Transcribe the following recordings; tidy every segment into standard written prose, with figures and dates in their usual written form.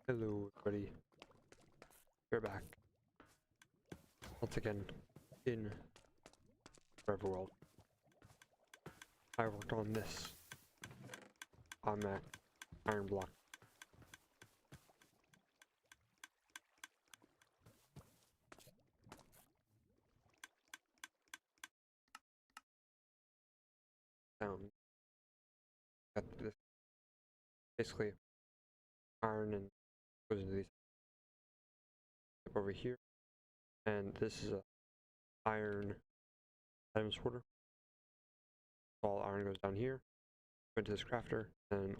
Hello everybody, we're back once again in Forever World. I worked on this on that iron block. Down. Got this basically iron and goes into these up over here, and this is a iron item sorter. All iron goes down here, go into this crafter, and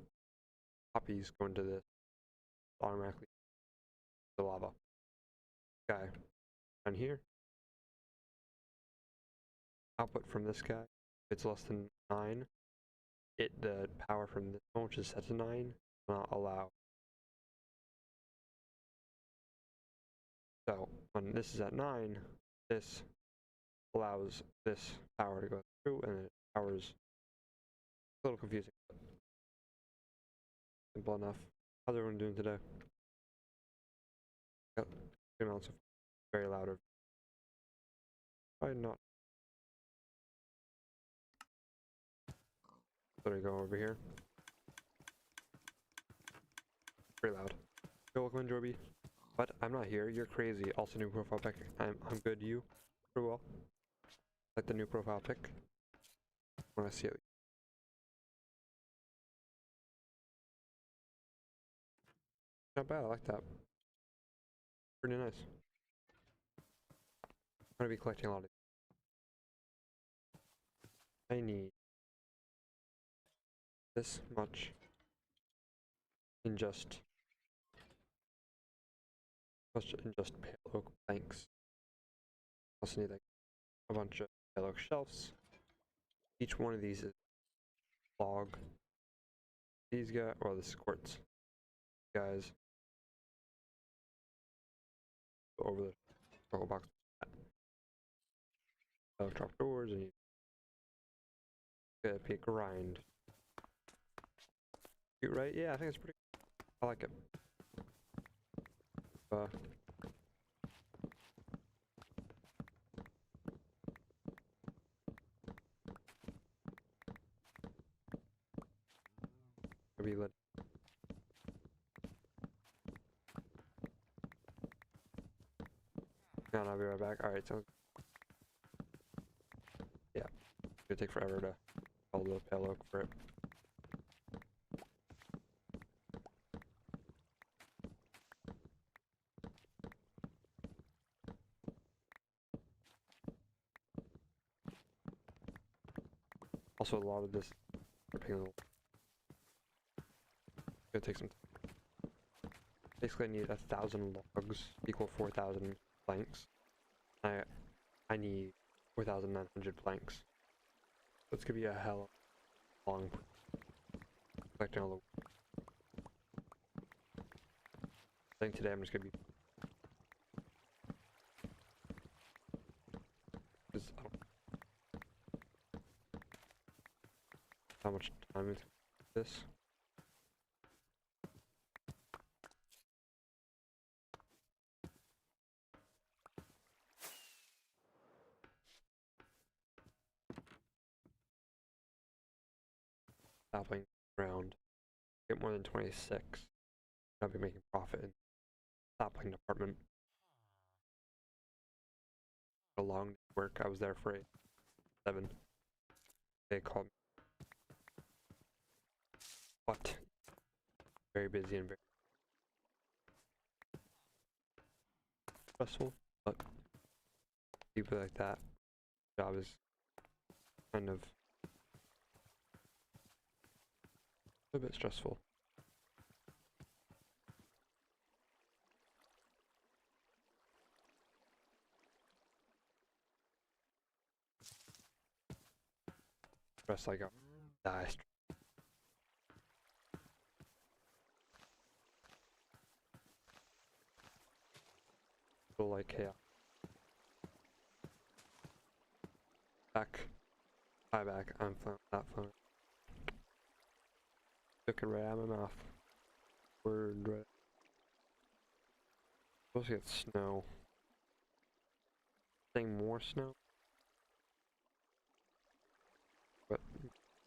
poppies go into this automatically the lava guy down here. Output from this guy, if it's less than 9, the power from this one, which is set to 9, will not allow. So when this is at 9, this allows this power to go through, and it powers. A little confusing, but simple enough. How's everyone doing today? Yep, good amounts of very loud. Probably not. There we go over here. Very loud. Yo, welcome in, Jorby. But I'm not here. You're crazy. Also, new profile pic. I'm good. You? Pretty well. Like the new profile pic. I want to see it. Not bad. I like that. Pretty nice. I'm gonna be collecting a lot of. I need this much in just pale oak planks. Also need like a bunch of pale oak shelves. Each one of these is log. These guys, well, this is quartz. Guys, go over the circle box. Drop doors, and you get a grind. Cute, right? Yeah, I think it's pretty. I like it. Maybe let. And I'll be right back. All right, so yeah, it's gonna take forever to hold the pale oak for it. Also, a lot of this it's gonna take some time. Basically, I need 1,000 logs equal 4,000 planks. I need 4,900 planks. So it's gonna be a hell of long collecting all the. I think today I'm just gonna be. I don't how much time is this? Sapling round. Get more than 26. I'll be making profit in sapling department. A long work. I was there for 7. They called me. But very busy and very stressful. But people like that, job is kind of a bit stressful. Stress like a die. Feel like chaos. Back. Hi back. I'm fine. Not fine. Took it right out of my mouth. Word right. Supposed to get snow. Saying more snow? But,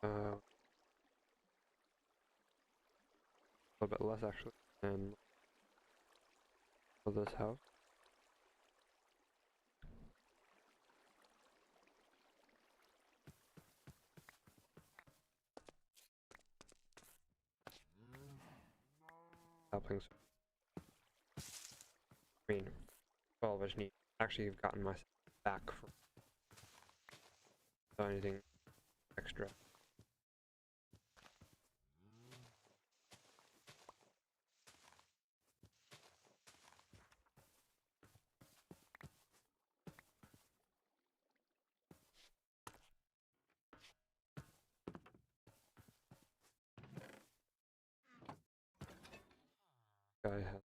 a little bit less actually than for this house. Saplings. I mean, 12 I just need. Actually, you've gotten my back from anything extra. Guy has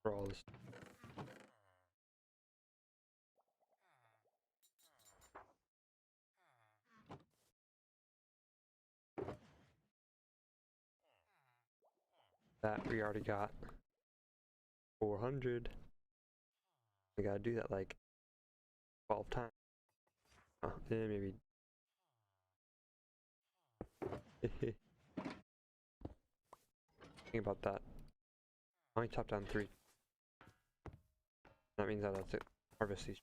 for all this. That we already got 400. We gotta do that like 12 times. Maybe. Think about that. I only chopped down 3. That means that that's it. Harvest these.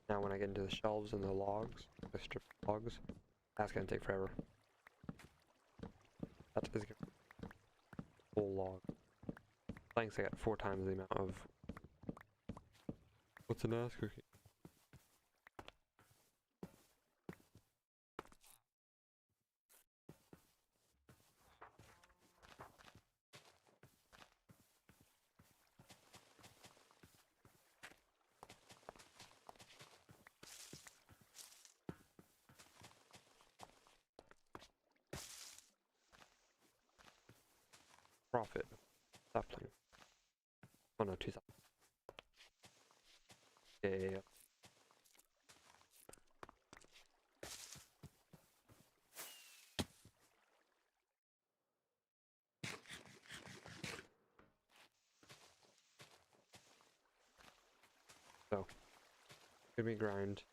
Now when I get into the shelves and the logs, the strip logs, that's gonna take forever. That is gonna be a full log. Thanks, I got 4 times the amount of... What's an ass cookie? Profit. Sapling. Oh no, 2,000. Yeah. So, give me grind.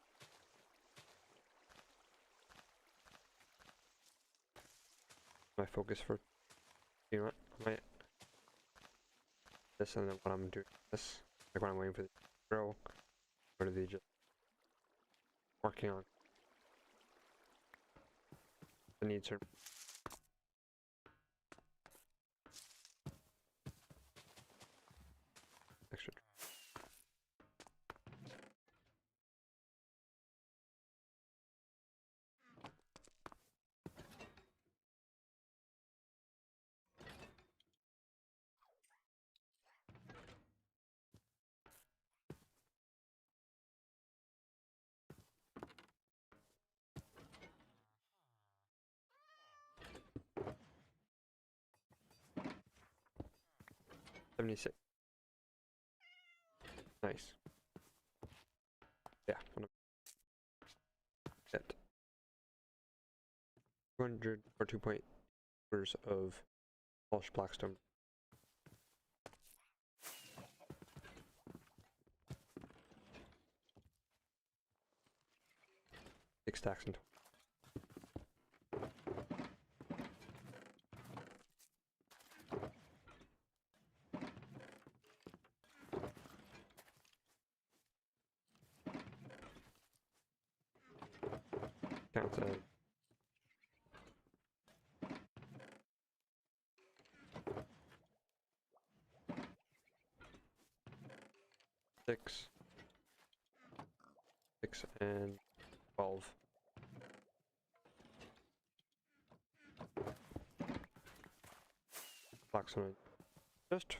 My focus for, you know what? I might this and then when I'm doing this, like when I'm waiting for the grow, or do they just working on the needs are extra. $76. Nice. Yeah, I'm gonna get 200 or 2.8 quarters of polished blackstone. 6 stacks in total. Counts as 6, 6 and 12. Blackstone. Just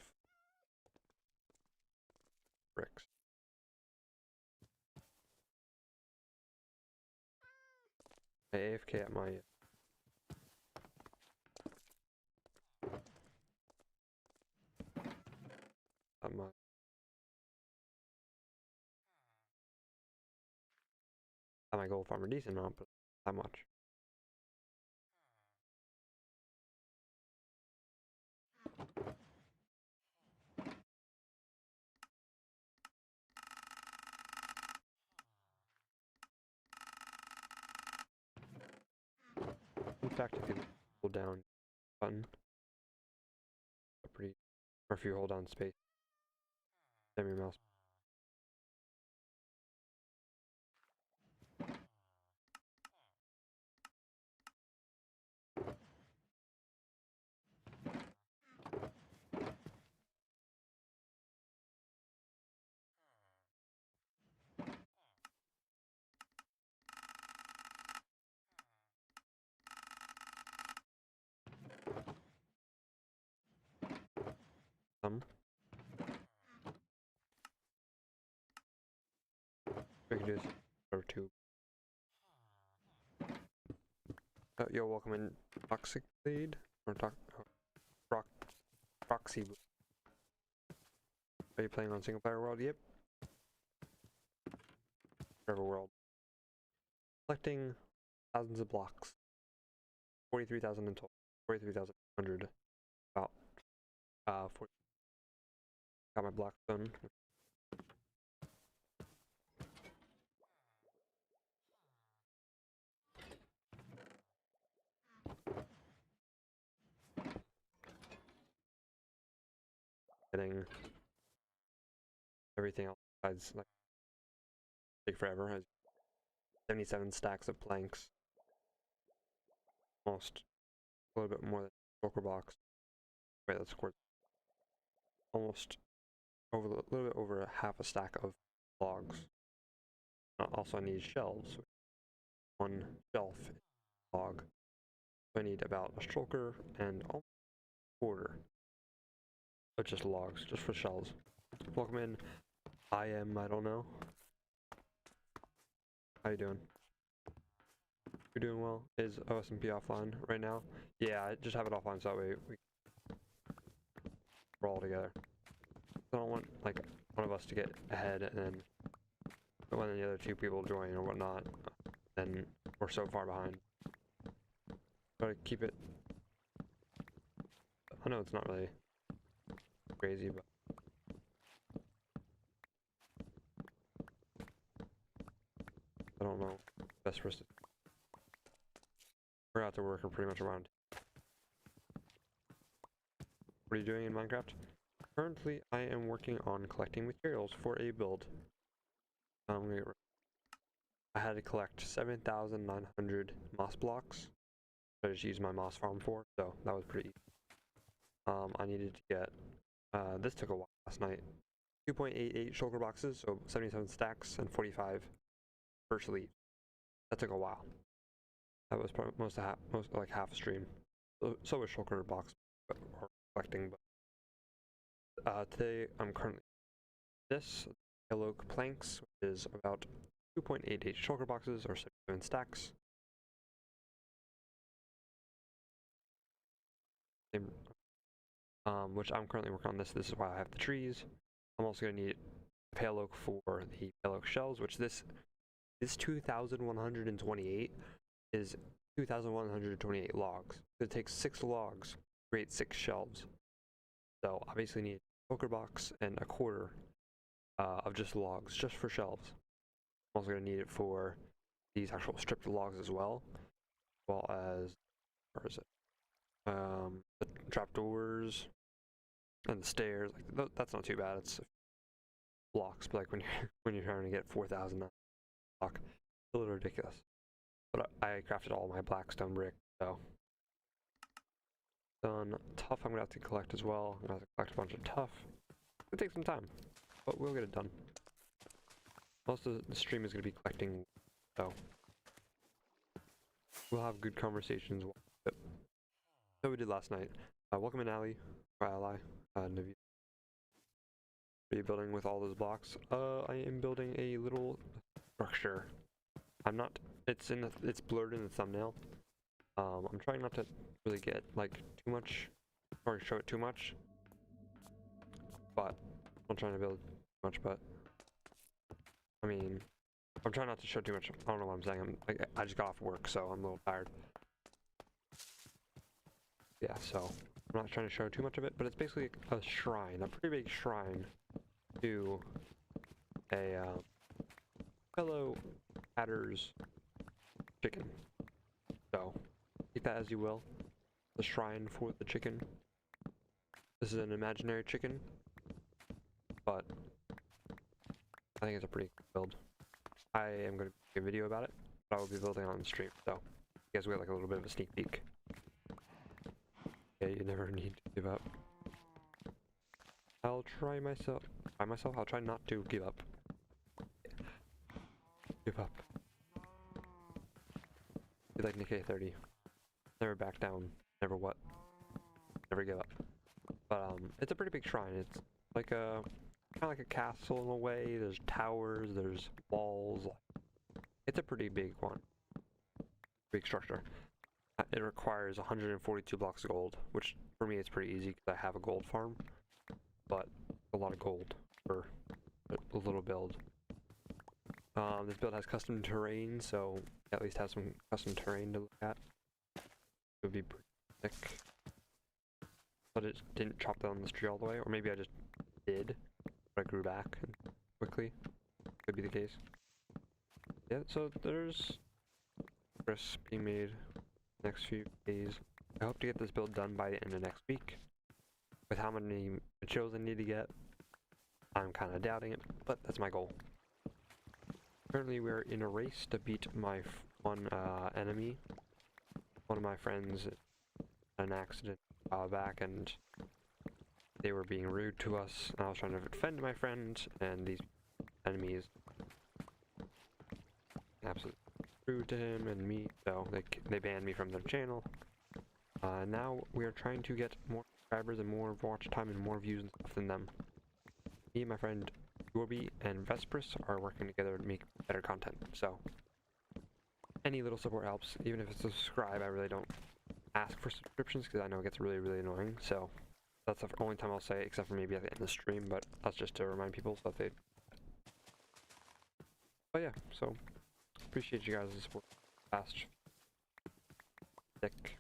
bricks. I AFK at my Not much. Got my gold farmer decent amount, but not much. In fact, if you hold down button, pretty, or if you hold down space, stem your mouse. We can do this or two. Yo, welcome in Toxic Blade or Proxy. Are you playing on single player world? Yep. Forever world. Collecting thousands of blocks. 43,000 in total. 43,100. About 40. Got my block done. Getting everything else besides like take forever. Has 77 stacks of planks. Almost a little bit more than shulker box. Wait, that's quartz. Almost over a little bit over half a stack of logs. Also, I need shelves. One shelf log. So I need about a shulker and almost a quarter. But just logs, just for shelves. Welcome in. I don't know. How you doing? You're doing well. Is OSMP offline right now? Yeah, I just have it offline so that way we're all together. I don't want like one of us to get ahead and then when the other two people join or whatnot, then we're so far behind. Try to keep it. I know it's not really crazy, but I don't know. Best for us to. We're out to work or pretty much around. What are you doing in Minecraft? Currently, I am working on collecting materials for a build. I had to collect 7,900 moss blocks. I just used my moss farm for, so that was pretty easy. I needed to get, this took a while last night, 2.88 shulker boxes, so 77 stacks and 45 per sleeve. That took a while. That was probably most like half a stream. So was shulker box or collecting, but today I'm currently this yellow planks, which is about 2.88 shulker boxes or 77 stacks. Which I'm currently working on this. This is why I have the trees. I'm also going to need pale oak for the pale oak shells, which this 2,128 is 2,128 logs. It takes 6 logs to create 6 shelves. So obviously need a shulker box and a quarter of just logs, just for shelves. I'm also going to need it for these actual stripped logs as well as, where is it? The trapdoors and the stairs. Like that's not too bad. It's blocks, but like when you're trying to get 4,000 block, it's a little ridiculous. But I crafted all my blackstone brick, so done. Tuff I'm gonna have to collect as well. I'm gonna have to collect a bunch of tuff. It'll take some time, but we'll get it done. Most of the stream is gonna be collecting, so we'll have good conversations. So we did last night. Welcome in, Ali, or Ally, Navi. Are you building with all those blocks? I am building a little structure. I'm not. It's blurred in the thumbnail. I'm trying not to really get like too much or show it too much. But not trying to build much, but I mean, I'm trying not to show too much. I don't know what I'm saying. I just got off work, so I'm a little tired. Yeah, so I'm not trying to show too much of it, but it's basically a shrine, a pretty big shrine to a fellow Hatter's chicken. So take that as you will. The shrine for the chicken. This is an imaginary chicken, but I think it's a pretty cool build. I am going to make a video about it, but I will be building on the stream, so you guys will get like a little bit of a sneak peek. Yeah, you never need to give up. I'll try myself. I'll try not to give up. Give up. Be like Nikkei 30. Never back down. Never what? Never give up. But it's a pretty big shrine. It's like a kind of like a castle in a way. There's towers. There's walls. It's a pretty big one. Big structure. It requires 142 blocks of gold, which for me it's pretty easy because I have a gold farm. But a lot of gold for a little build. This build has custom terrain, so at least have some custom terrain to look at. It would be pretty thick. But it didn't chop down this tree all the way, or maybe I just did, but I grew back quickly. Could be the case. Yeah, so there's progress being made next few days. I hope to get this build done by the end of next week. With how many materials I need to get, I'm kind of doubting it, but that's my goal. Currently, we're in a race to beat my one enemy. One of my friends had an accident back, and they were being rude to us. I was trying to defend my friend, and these enemies absolutely rude to him and me, so they banned me from their channel. Now we are trying to get more subscribers and more watch time and more views and stuff than them. Me and my friend Yorby and Vespris are working together to make better content, so any little support helps. Even if it's a subscribe, I really don't ask for subscriptions because I know it gets really, really annoying, so that's the only time I'll say it, except for maybe at the end of the stream, but that's just to remind people so that they... But yeah, so appreciate you guys' support. Fast. Thick.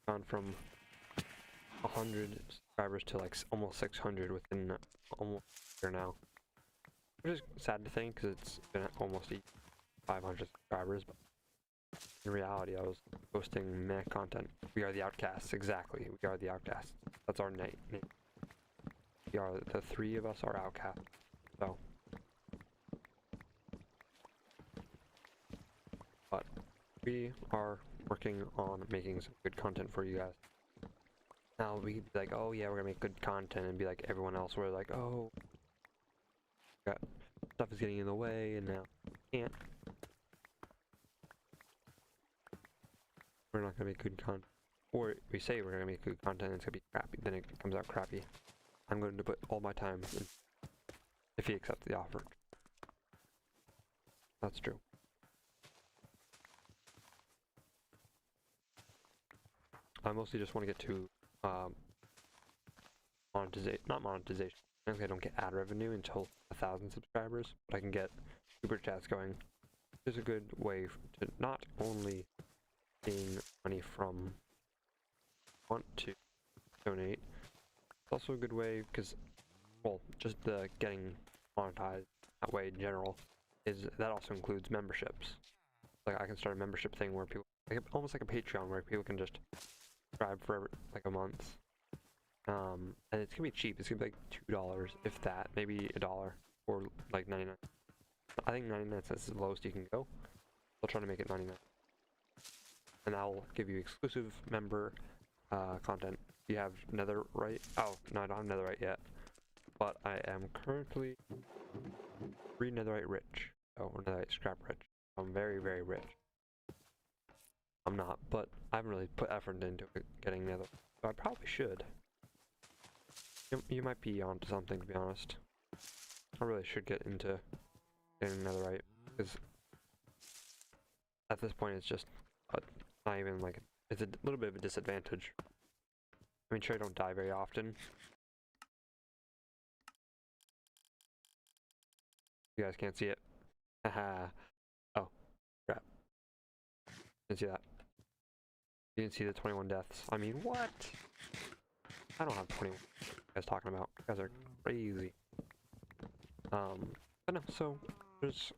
Gone from 100 subscribers to like almost 600 within almost a year now. Which is sad to think because it's been almost 500 subscribers, but in reality I was posting meh content. We are the Outcasts, exactly. We are the Outcasts. That's our name. We are, the three of us are Outcasts. So. But we are working on making some good content for you guys. Now we be like, oh yeah, we're gonna make good content, and be like everyone else, we're like, oh, stuff is getting in the way, and now we can't. We're not gonna make good content, or we say we're gonna make good content, and it's gonna be crappy. Then it comes out crappy. I'm going to put all my time in if he accepts the offer. That's true. I mostly just want to get to monetization, not monetization. I don't get ad revenue until 1,000 subscribers, but I can get super chats going. It's a good way to not only gain money from want to donate, it's also a good way because, well, just the getting monetized that way in general is that also includes memberships. Like I can start a membership thing where people, like almost like a Patreon, where people can just subscribe for like a month. And it's gonna be cheap. It's gonna be like $2, if that, maybe $1, or like 99. I think 99 cents is the lowest you can go. I'll try to make it 99. And I'll give you exclusive member content. You have netherite. Oh, no, I don't have netherite yet. But I am currently 3 netherite rich. Oh, or netherite scrap rich. I'm very, very rich. I'm not, but I haven't really put effort into getting nether. So I probably should. You might be onto something, to be honest. I really should get into getting netherite, because at this point it's just not even like, it's a little bit of a disadvantage. I mean, sure, I don't die very often, You guys can't see it. Haha. Oh, crap. Didn't see that. You didn't see the 21 deaths. I mean, what? I don't have 21. What are you guys talking about? You guys are crazy. But no, so there's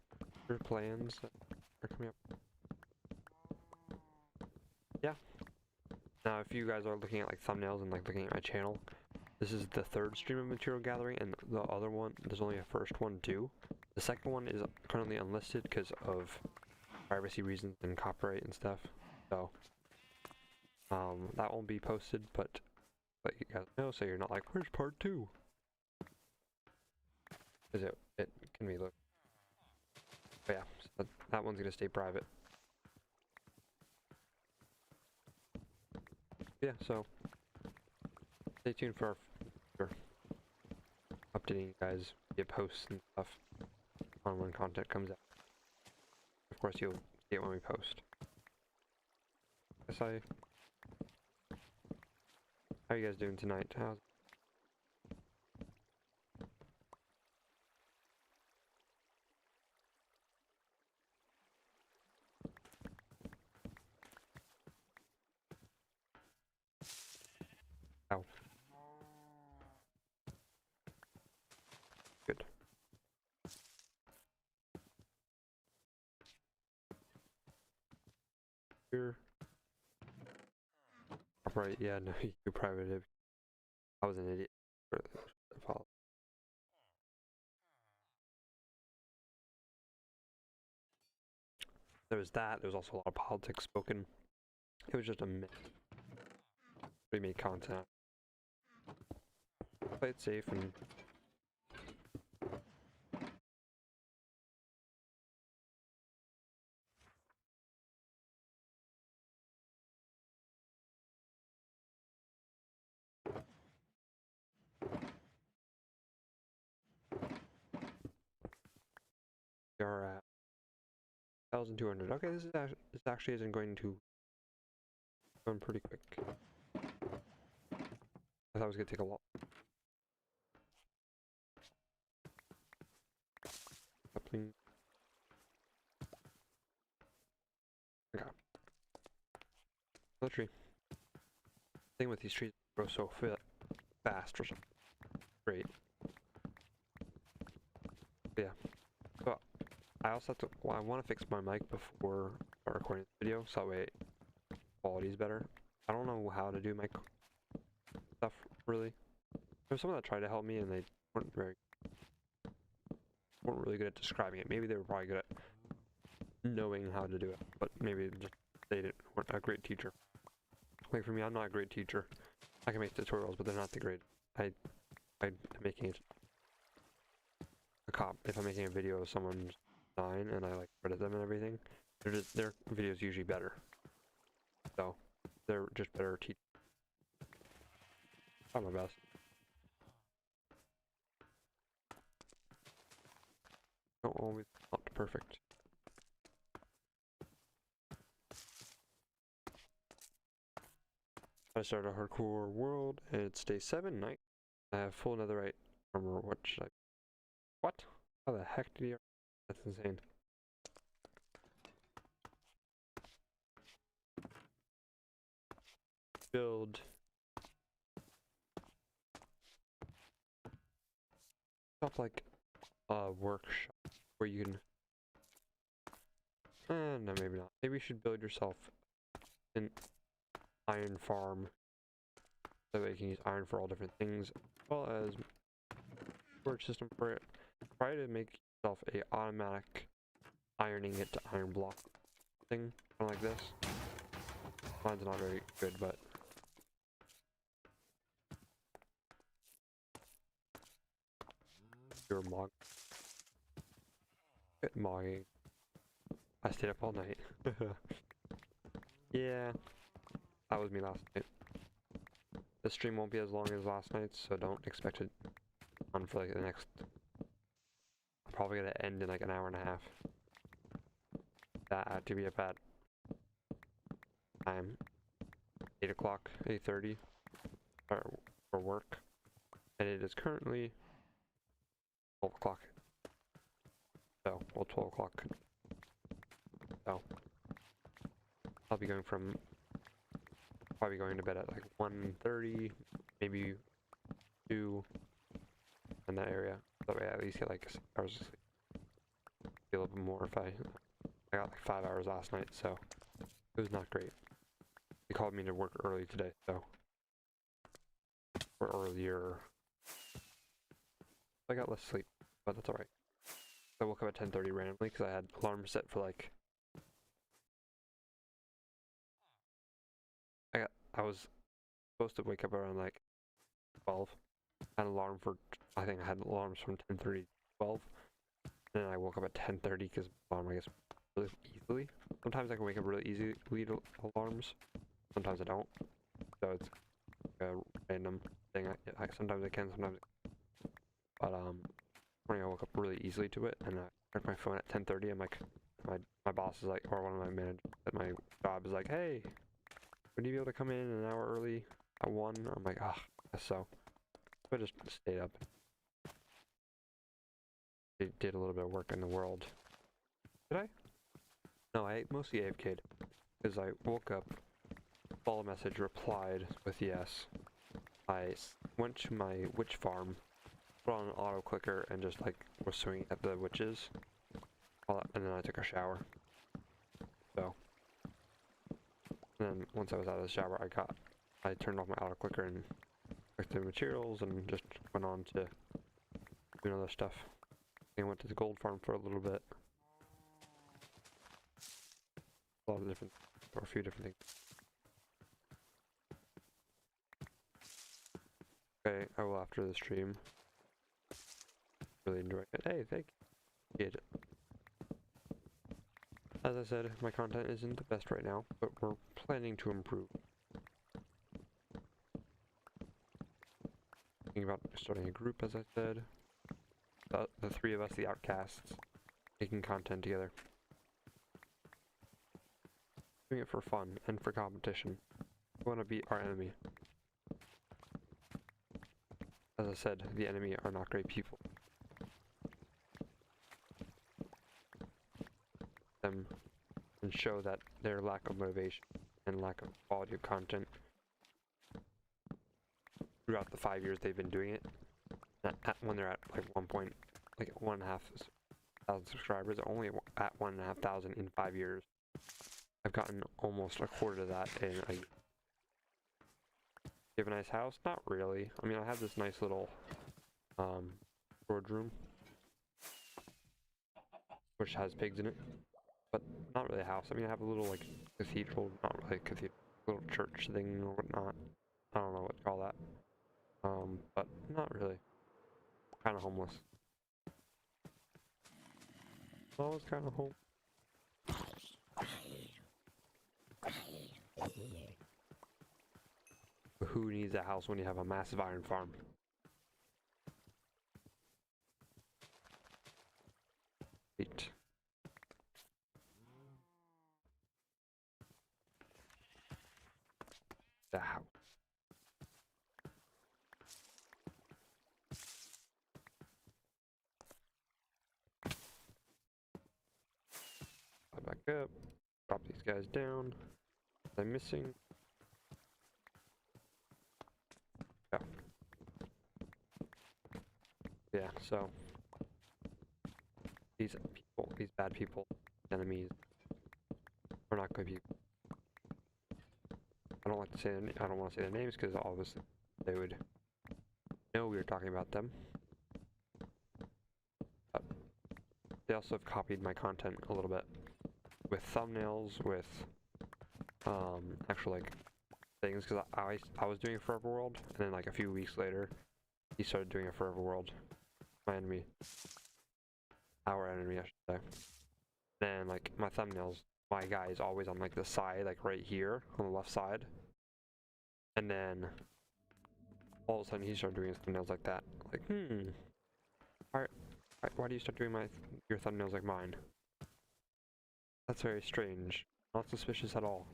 plans that are coming up. Yeah. Now, if you guys are looking at like thumbnails and like looking at my channel, this is the third stream of material gathering, and the other one, there's only a first one too. The second one is currently unlisted because of privacy reasons and copyright and stuff. So, that won't be posted, but let you guys know so you're not like, where's part 2? Because it can be looked. But yeah, so that one's gonna stay private. Yeah, so stay tuned for updating you guys via posts and stuff on when content comes out. Of course, you'll see it when we post. How are you guys doing tonight? How's Ow. Good. Here. Right, yeah, no, you probably did. I was an idiot. There was that, there was also a lot of politics spoken. It was just a myth. We made content. Play it safe and we are at 1,200. Okay, this actually isn't going to go pretty quick. I thought it was gonna take a lot. Coupling. Okay. Another tree. Thing with these trees grow so fast or something. Great. But yeah. So I also have to. Well, I want to fix my mic before I start recording this video, so that way quality is better. I don't know how to do mic stuff really. There's someone that tried to help me, and they weren't really good at describing it. Maybe they were probably good at knowing how to do it, but maybe just they weren't a great teacher. Like for me, I'm not a great teacher. I can make tutorials, but they're not the great. I'm making it if I'm making a video of someone's design and I like credit them and everything, their videos usually better. So they're just better teachers. Try my best. Don't always not perfect. I started a hardcore world and it's day 7 night. I have full netherite armor. What should I? What? How the heck did he? That's insane. Build. Stuff like a workshop where you can. No, maybe not. Maybe you should build yourself an iron farm. That way you can use iron for all different things, as well as storage system for it. Try to make yourself a automatic ironing it to iron block thing, kind of like this. Mine's not very good, but you're mogging. I stayed up all night. Yeah, that was me last night. The stream won't be as long as last night's, so don't expect it on for like the next. Probably gonna end in like an hour and a half. That had to be a bad time. 8 o'clock, 8:30 for work, and it is currently 12 o'clock. So, well, 12 o'clock. So, I'll be going from, probably going to bed at like 1:30, maybe 2, in that area. That way I at least get like 6 hours of sleep. Be a little bit more if I got like 5 hours last night, so it was not great. They called me to work early today, so, or earlier. I got less sleep, but that's alright. I woke up at 10:30 randomly because I had alarm set for like, I was supposed to wake up around like 12. I had an alarm for, I think I had alarms from 10:30 to 12. And then I woke up at 10:30 because alarm, I guess, really easily. Sometimes I can wake up really easily to alarms. Sometimes I don't. So it's a random thing. Sometimes I can, sometimes I can't. But morning I woke up really easily to it, and I checked my phone at 10:30. I'm like, my boss is like, or one of my managers at my job is like, hey, would you be able to come in an hour early at 1? I'm like, ah, so I just stayed up. Did a little bit of work in the world. Did I? No, I mostly AFK'd. Because I woke up, saw a message, replied with yes. I went to my witch farm, put on an auto clicker, and just like was swinging at the witches. And then I took a shower. So, and then once I was out of the shower, I turned off my auto clicker and took the materials and just went on to doing other stuff. I went to the gold farm for a little bit. A lot of different, or a few different things. Okay, I will after the stream. Really enjoy it. Hey, thank you. Kid. As I said, my content isn't the best right now, but we're planning to improve. Thinking about starting a group, as I said. The three of us, the outcasts, making content together. Doing it for fun and for competition. We want to beat our enemy. As I said, the enemy are not great people. Them and show that their lack of motivation and lack of quality of content throughout the 5 years they've been doing it. When they're at like 1.5 thousand subscribers, only at 1,500 in 5 years. I've gotten almost a quarter of that in a year. You have a nice house? Not really. I mean, I have this nice little storage room, which has pigs in it, but not really a house. I mean, I have a little like cathedral, not really a cathedral, little church thing or whatnot. I don't know what to call that. But not really. Kind of homeless. I was kind of home. Who needs a house when you have a massive iron farm? Wait. The house. Back up. Drop these guys down. I'm missing. Yeah. Yeah, so these people, these bad people, enemies, are not good people. I don't like to say I don't want to say their names because obviously they would know we were talking about them. But they also have copied my content a little bit with thumbnails, with actual like things, because I was doing Forever World, and then like a few weeks later, he started doing a Forever World. My enemy, our enemy, I should say. Then like my thumbnails, my guy is always on like the side, like right here on the left side, and then all of a sudden he started doing his thumbnails like that. Like, why do you start doing your thumbnails like mine? That's very strange. Not suspicious at all.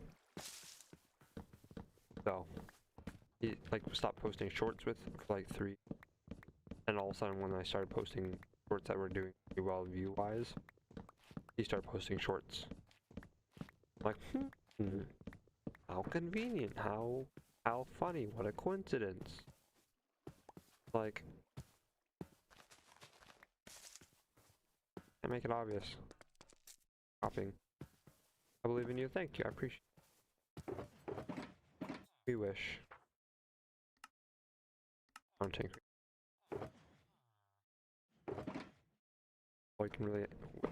So he like stopped posting shorts with like 3, and all of a sudden when I started posting shorts that were doing pretty well view-wise, he started posting shorts. Like, how convenient, how funny, what a coincidence. Like, can't make it obvious. Copying. I believe in you. Thank you. I appreciate it. We wish. Counting. All you can really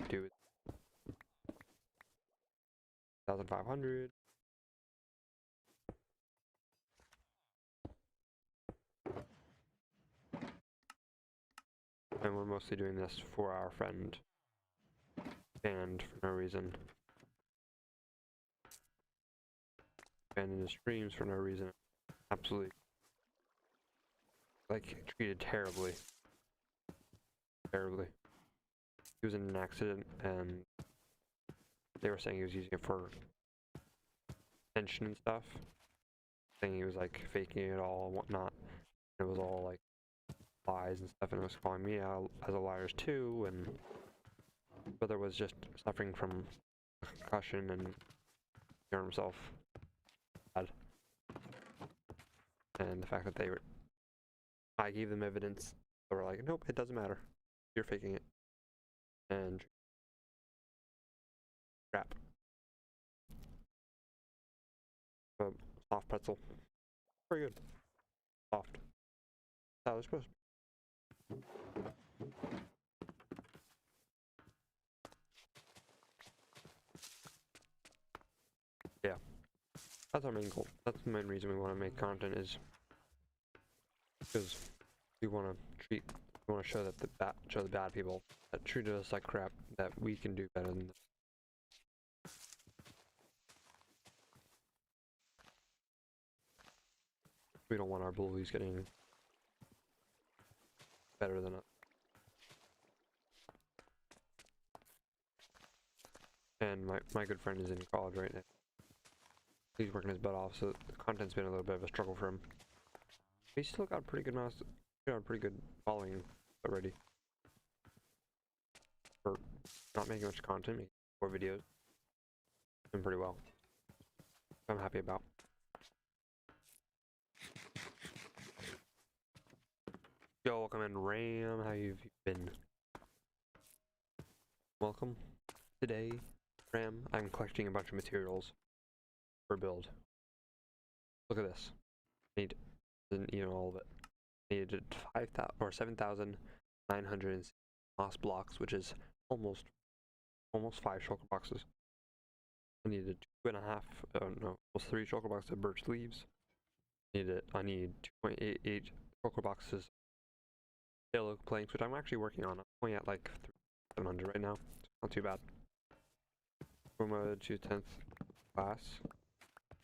do is 1,500. And we're mostly doing this for our friend. And for no reason. Abandoned his streams for no reason. Absolutely. Like, treated terribly. Terribly. He was in an accident and they were saying he was using it for attention and stuff. Saying he was like faking it all and whatnot. It was all like lies and stuff, and it was calling me out as a liar too, and brother was just suffering from concussion and hurt himself bad. And the fact that I gave them evidence, they were like, nope, it doesn't matter, you're faking it. And crap. Soft pretzel, very good, soft. That's how they're supposed to be. Yeah, that's our main goal. That's the main reason we want to make content, is because we want to show that show the bad people that treated us like crap, that we can do better than them. We don't want our bullies getting better than us. And my good friend is in college right now. He's working his butt off, so the content's been a little bit of a struggle for him. He's still got a pretty good pretty good following already. For not making much content, making 4 videos. Doing pretty well. I'm happy about. Yo, welcome in, Ram. How have you been? Welcome. Today, Ram, I'm collecting a bunch of materials for build. Look at this. I need, all of it. I needed 7,900 moss blocks, which is almost 5 shulker boxes. I needed 2.5, almost 3 shulker boxes of birch leaves. I need 2.88 shulker boxes yellow planks, which I'm actually working on. I'm only at like 700 right now. It's not too bad. Promoted to 10th class.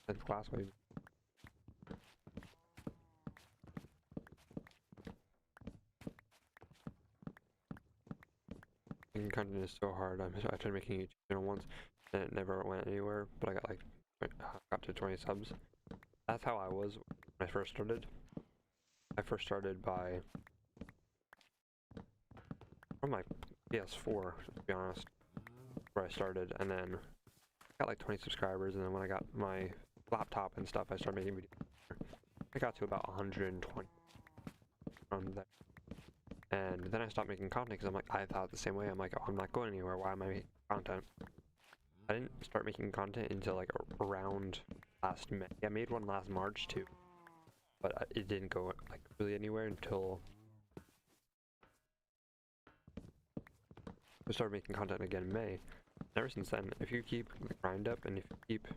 10th class, maybe. Making content is so hard. I tried making a YouTube channel once, and it never went anywhere. But I got to 20 subs. That's how I was when I first started. I first started from my PS4, to be honest, where I started, and then I got like 20 subscribers, and then when I got my laptop and stuff, I started making videos. I got to about 120 from there. And then I stopped making content because I thought the same way. I'm like, oh, I'm not going anywhere. Why am I making content? I didn't start making content until like around last May. I made one last March too, but it didn't go like really anywhere until I started making content again in May. And ever since then, if you keep the grind up, and if you keep,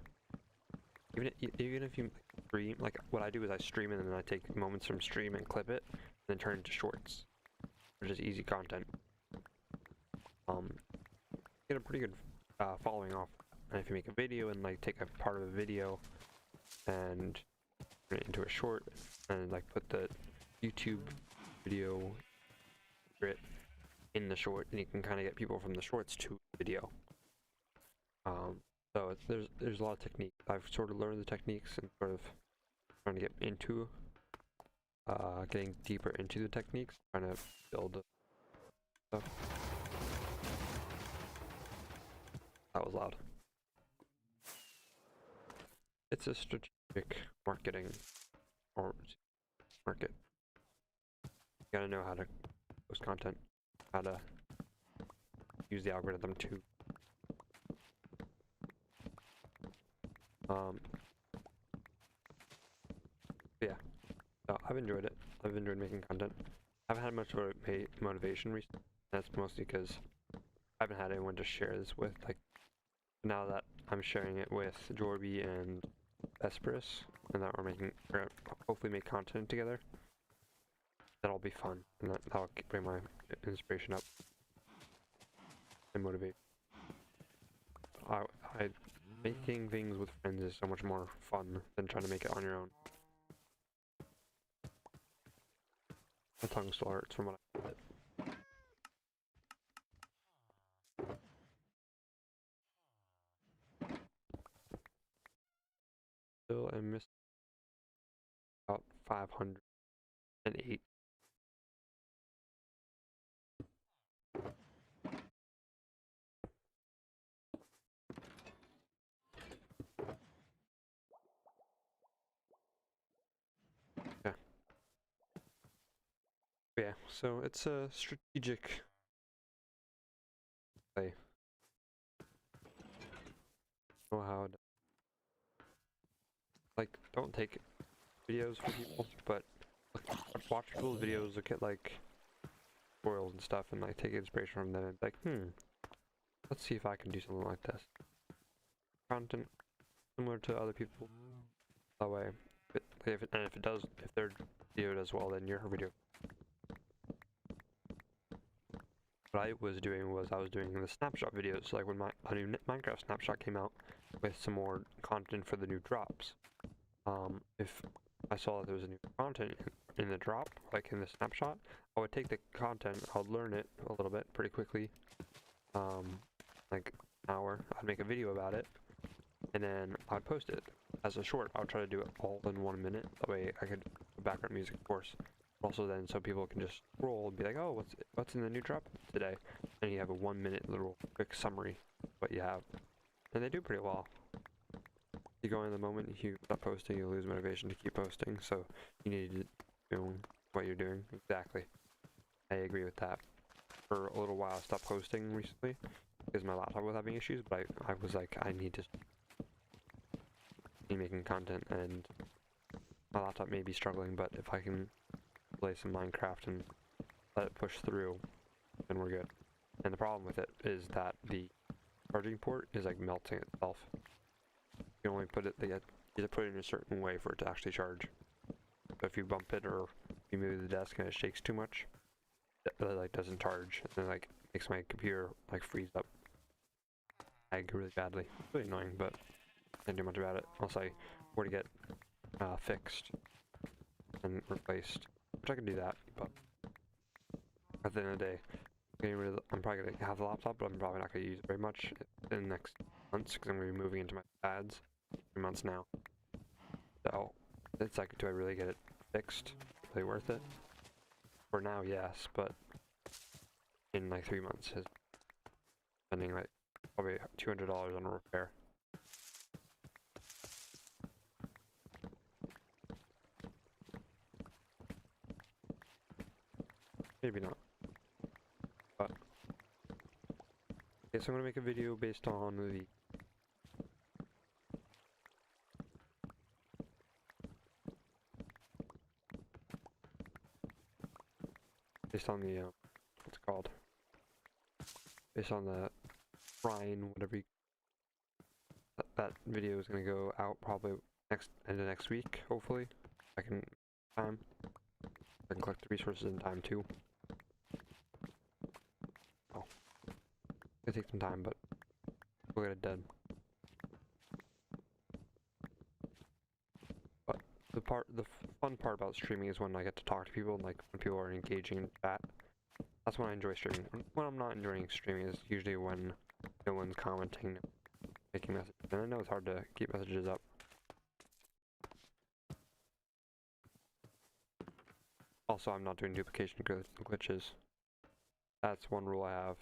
even if you stream, like what I do is I stream and then I take moments from stream and clip it, and then turn it into shorts, which is easy content. Get a pretty good following off. And if you make a video and like take a part of a video and turn it into a short, and like put the YouTube video in the short, and you can kind of get people from the shorts to video. So there's a lot of techniques. I've sort of learned the techniques and sort of trying to get into getting deeper into the techniques, trying to build stuff. That was loud. It's a strategic marketing or market. You gotta know how to post content, how to use the algorithm to yeah. So I've enjoyed it. I've enjoyed making content. I haven't had much motivation recently. That's mostly because I haven't had anyone to share this with. Like now that I'm sharing it with Jorby and Esperus, and that we're gonna hopefully make content together. That'll be fun, and that'll bring my inspiration up and motivate. Making things with friends is so much more fun than trying to make it on your own. My tongue still hurts from what I did. Still am missing about 508. Yeah. But yeah, so it's a strategic play. Know how to, like, don't take videos from people, but watch people's videos, look at like tutorials and stuff, and like take inspiration from them. And like, let's see if I can do something like this. Content similar to other people. That way, if their video does well, then your video. What I was doing was I was doing the snapshot videos, like when a new Minecraft snapshot came out with some more content for the new drops. If I saw that there was a new content in the drop, like in the snapshot, I would take the content, I would learn it a little bit pretty quickly, like an hour, I'd make a video about it, and then I'd post it as a short. I would try to do it all in 1 minute, that way I could background music, of course. Also then so people can just scroll and be like, oh, what's in the new drop today? And you have a 1 minute little quick summary of what you have. And they do pretty well. You go in the moment you stop posting, you lose motivation to keep posting, so you need to do what you're doing. Exactly. I agree with that. For a little while I stopped posting recently because my laptop was having issues, but I was like, I need to be making content, and my laptop may be struggling, but if I can play some Minecraft and let it push through, then we're good. And the problem with it is that the charging port is like melting itself. You can only put it, you have to put it in a certain way for it to actually charge. So if you bump it or you move the desk and it shakes too much, it like doesn't charge, and then like makes my computer like freeze up. I lag really badly. It's really annoying, but can't do much about it unless I were to get fixed and replaced, which I can do that. But at the end of the day, I'm probably gonna have the laptop, but I'm probably not gonna use it very much in the next months because I'm gonna be moving into my dad's 3 months now. So it's like, do I really get it fixed? Really worth it? For now, yes, but in like 3 months, is spending like probably $200 on a repair. Maybe not. But okay, so I'm gonna make a video based on the what's it called? Based on the shrine, whatever that video is gonna go out probably end of next week, hopefully. I can collect the resources in time too. Oh, it'll take some time, but we'll get it done. But the fun part about streaming is when I get to talk to people, and like when people are engaging in chat. That's when I enjoy streaming. When I'm not enjoying streaming is usually when no one's commenting, making messages, and I know it's hard to keep messages up. Also, I'm not doing duplication glitches. That's one rule I have.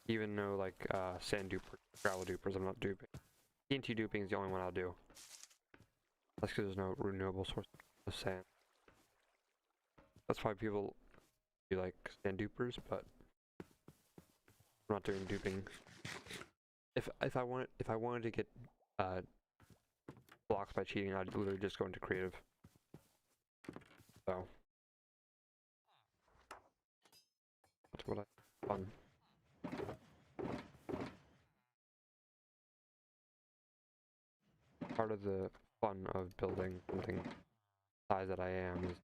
Even though like sand duper, gravel dupers, I'm not duping. TNT duping is the only one I'll do. That's because there's no renewable source of sand. That's why people do like sand dupers, but I'm not doing duping. If I wanted to get blocks by cheating, I'd literally just go into creative. So that's what I fun. Part of the fun of building something size that I am is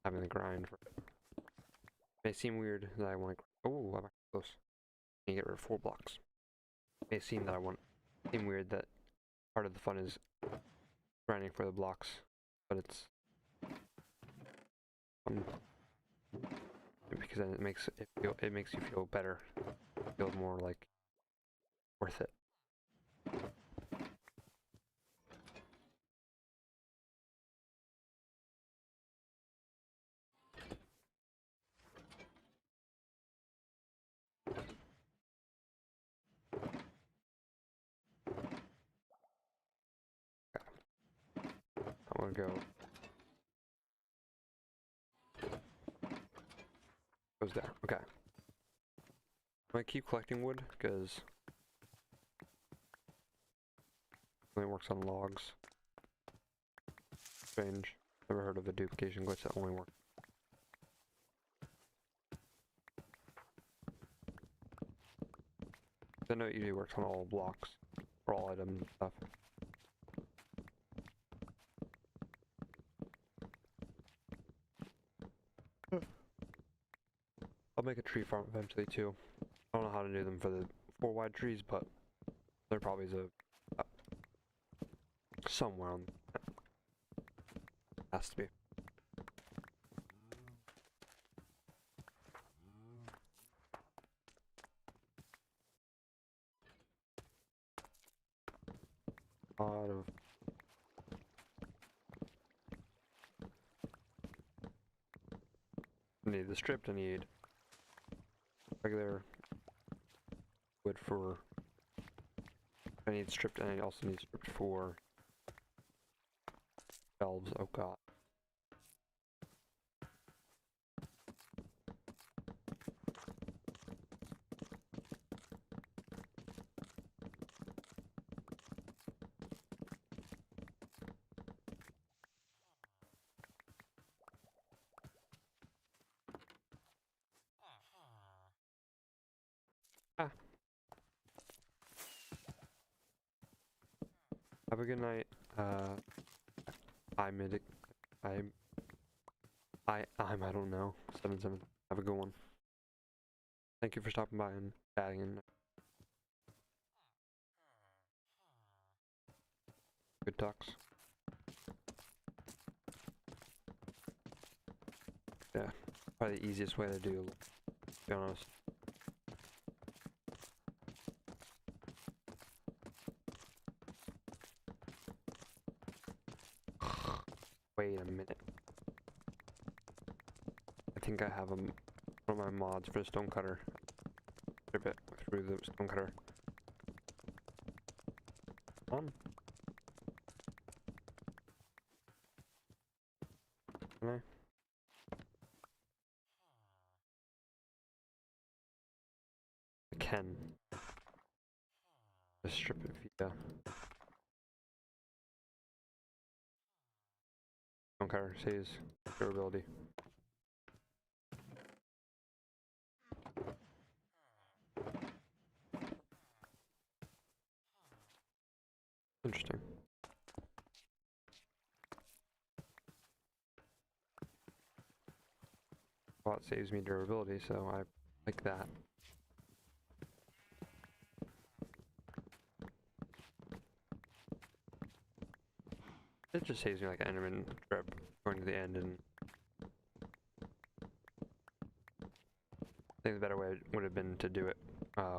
having the grind for it. It may seem weird that I want to. Oh, I'm close. I get rid of 4 blocks. It may seem that I want. Seem weird that part of the fun is grinding for the blocks, but it's because then it makes you feel better, feel more like worth it. I'm gonna go. Goes there. Okay. I'm gonna keep collecting wood because it only works on logs. Strange. Never heard of a duplication glitch that only works. I know it usually works on all blocks, or all items and stuff. I'll make a tree farm eventually too. I don't know how to do them for the 4 wide trees, but there probably is a somewhere on has to be. A lot of I need the stripped. I need regular wood for. I need stripped, and I also need stripped for shelves. Oh god. Ah. Have a good night. I'm I don't know. 7-7. Have a good one. Thank you for stopping by and chatting and good talks. Yeah, probably the easiest way to do, to be honest. Wait a minute. I think I have one of my mods for the stone cutter. Strip it through the stone cutter. On. Can I? I can. Just strip it via stone cutter saves durability. Interesting. Well, it saves me durability, so I like that. It just saves me like an Enderman trip going to the end, and I think the better way would have been to do it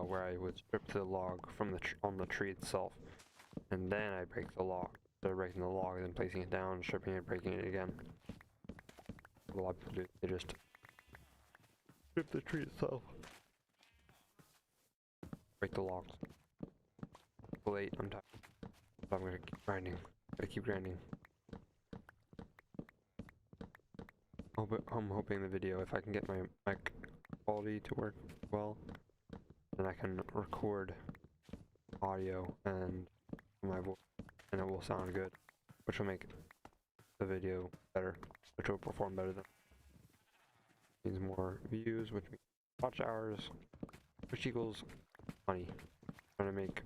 where I would strip the log from the on the tree itself, and then I break the log. Instead of breaking the log and then placing it down, stripping it, breaking it again. A lot of people do. They just Rip the tree itself. Break the logs. Late, I'm tired. So I'm gonna keep grinding. Gotta keep grinding. I'm hoping the video, if I can get my mic quality to work well, then I can record audio and my voice, and it will sound good, which will make the video better, which will perform better than means more views, which means watch hours, which equals money. I'm trying to make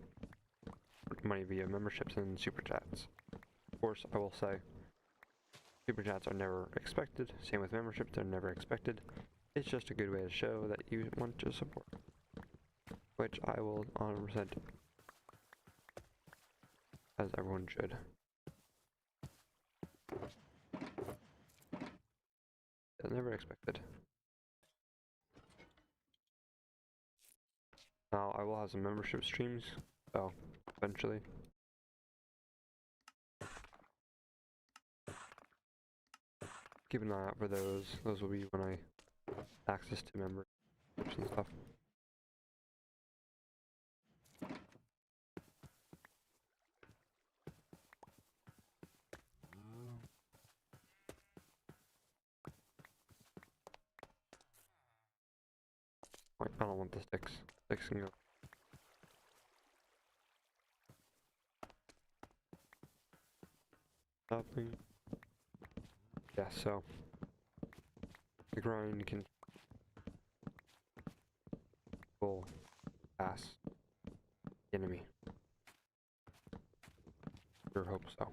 money via memberships and super chats. Of course, I will say super chats are never expected. Same with memberships, they're never expected. It's just a good way to show that you want to support, which I will 100%, as everyone should. Never expected. Now I will have some membership streams, so eventually. Keep an eye out for those. Those will be when I have access to memberships and stuff. I don't want the sticks. Sticks can go. Nothing. Yeah, so the grind can pull past the enemy. Sure hope so.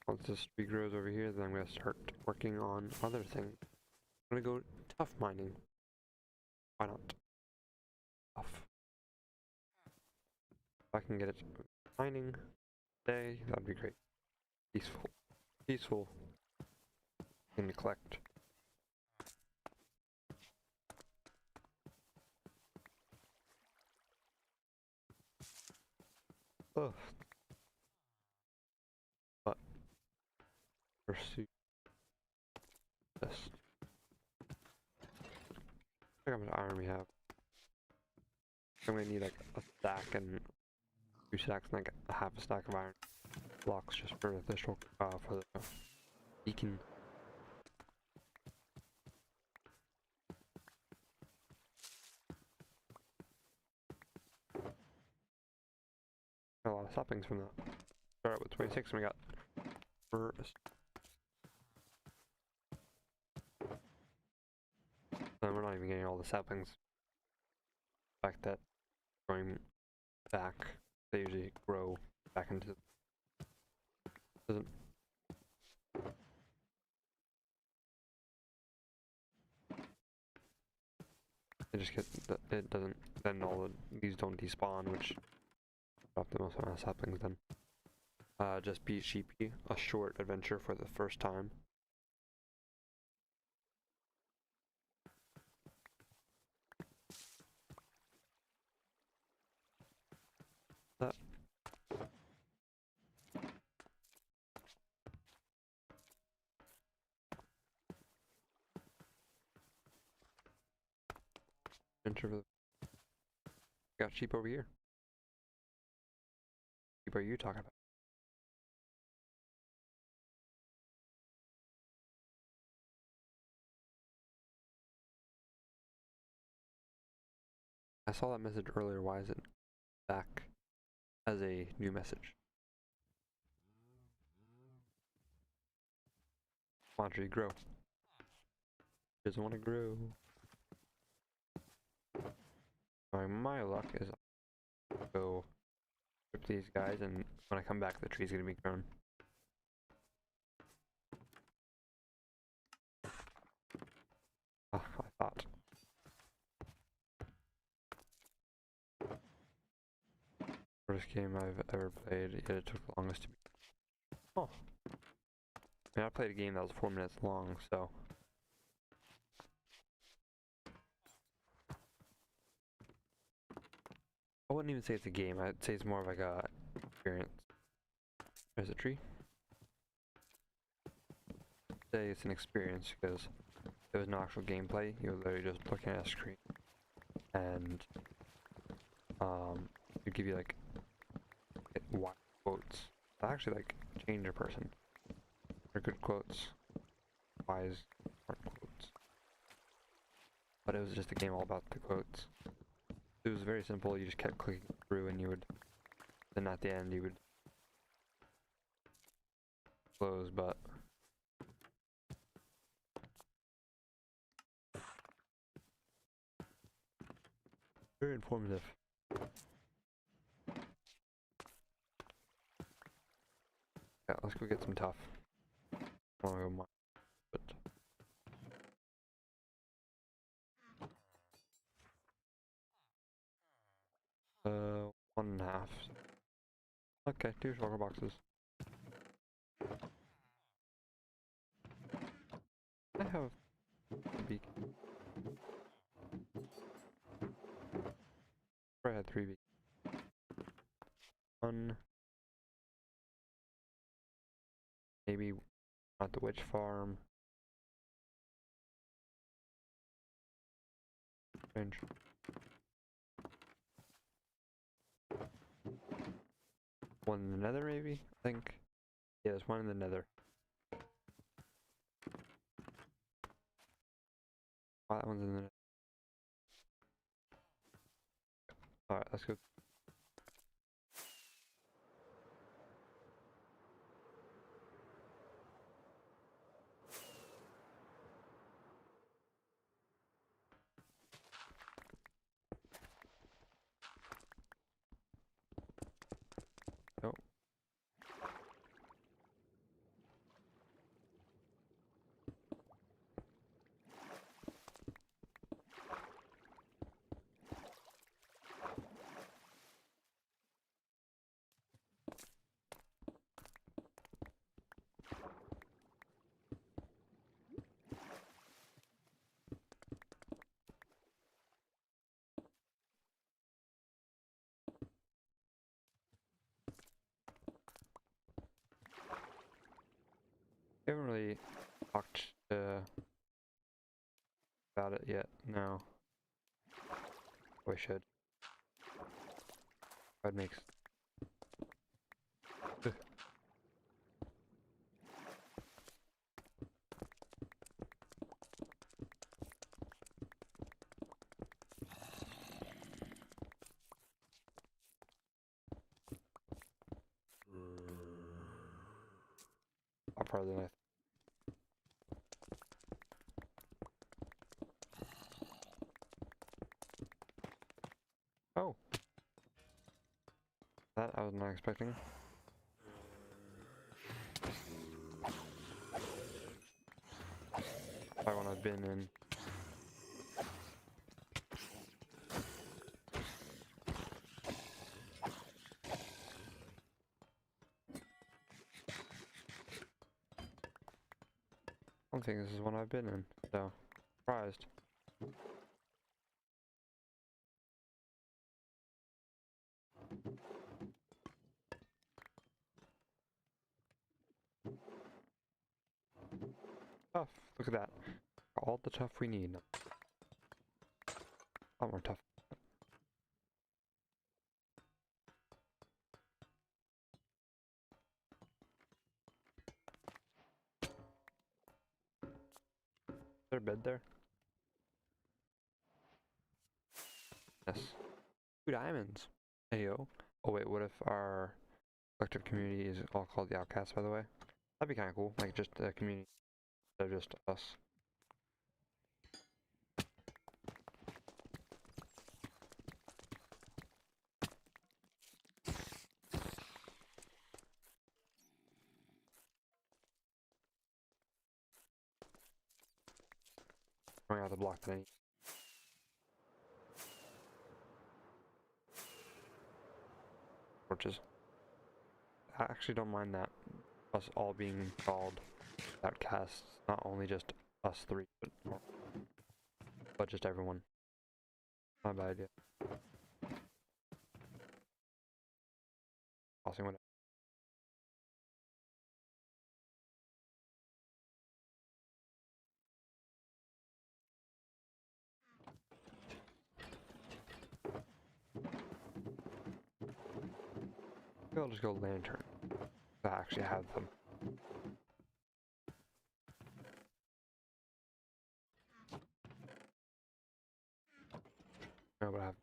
Once this tree grows over here, then I'm gonna start working on other things. I'm gonna go tough mining. Why not? Tough. If I can get it mining today, that'd be great. Peaceful. Peaceful. And collect. Ugh. But pursue this. Look how much iron we have. I'm gonna need like a stack and 2 stacks and like a half a stack of iron blocks just for the for the beacon. Got a lot of saplings from that. Start out with 26 and we got first. And we're not even getting all the saplings. The fact that going back, they usually grow back into doesn't. It just gets it doesn't, then all these don't despawn, which drop the most amount of saplings then. Just beat Sheepy, a short adventure for the first time. That adventure for the got sheep over here. Sheep are you talking about? I saw that message earlier. Why is it back as a new message? Come on, tree, grow. Doesn't want to grow. My luck is I'll go rip these guys, and when I come back, the tree's gonna be grown. I thought. First game I've ever played, yet it took the longest to be. Oh. I mean, I played a game that was 4 minutes long, so. I wouldn't even say it's a game. I'd say it's more of like a experience. There's a tree. I'd say it's an experience because there was no actual gameplay. You're literally just looking at a screen, and it'd give you like wide quotes. I actually like change a person. They're good quotes. Wise smart quotes. But it was just a game all about the quotes. It was very simple. You just kept clicking through, and you would. Then at the end, you would close. But very informative. Yeah, let's go get some tough. I wanna go mine, but uh, 1.5. Okay, 2 shulker boxes. I have a beak. I had 3 beaks. 1. Maybe at the witch farm. Strange. One in the nether, maybe? I think. Yeah, there's one in the nether. Oh, that one's in the nether. Alright, let's go. Oh. We haven't really talked about it yet. No. We should. That makes. I'll probably. Oh. That I was not expecting. Probably one I've been in. I don't think this is one I've been in, so surprised. Tough. Look at that. All the tough we need. A lot more tough. Is there a bed there? Yes. 2 diamonds. Hey yo. Oh wait, what if our collective community is all called the Outcasts, by the way? That'd be kind of cool. Like just a community instead of just us. Throwing out the block that I need. Torches. I actually don't mind that. Us all being called Outcasts. Not only just us 3, but just everyone. Not a bad idea. crossing, whatever. Maybe I'll just go lantern. I actually have them. No, but I have.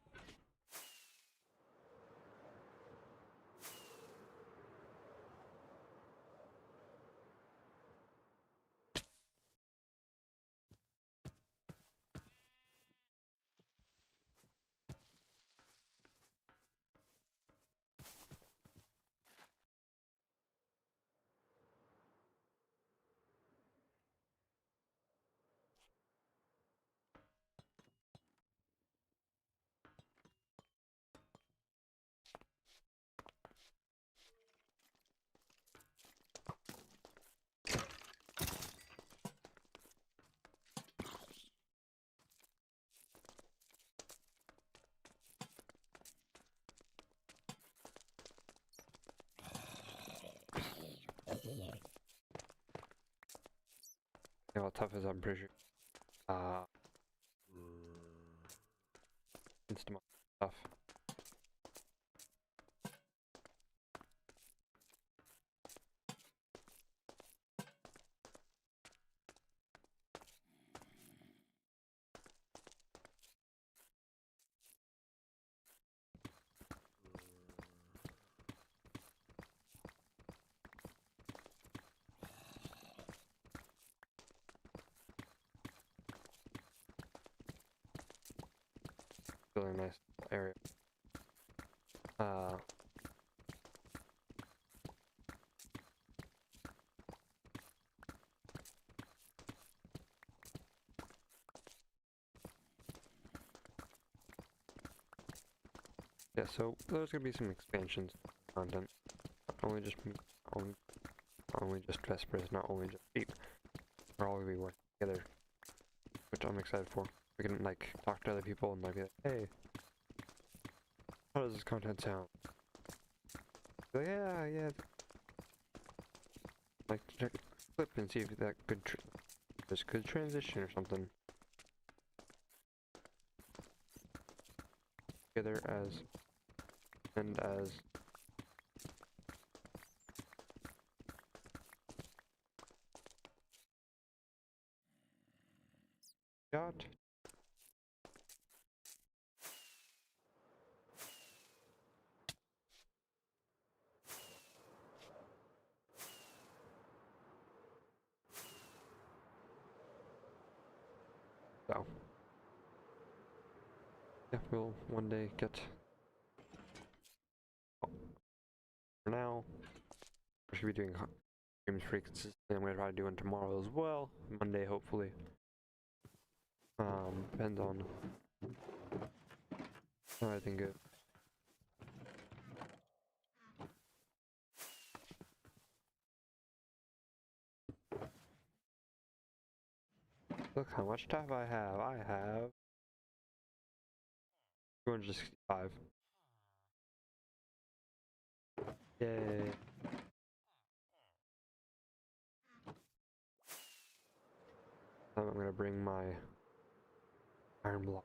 You know how tough is, I'm pretty sure. Instant stuff. Really nice area. Yeah, so there's gonna be some expansions content. Not only just only just Vespers, not only just Sheep. We're all gonna be working together, which I'm excited for. We can like talk to other people and like be like, hey, how does this content sound? Like, yeah. Like check clip and see if that there's good transition or something. Together as and as got. So yeah, we'll one day get. For now, I should be doing streams pretty consistently. I'm gonna try to do one tomorrow as well. Monday, hopefully. Depends on how I think it. Look how much time I have. I have 265. Yay. I'm gonna bring my iron block.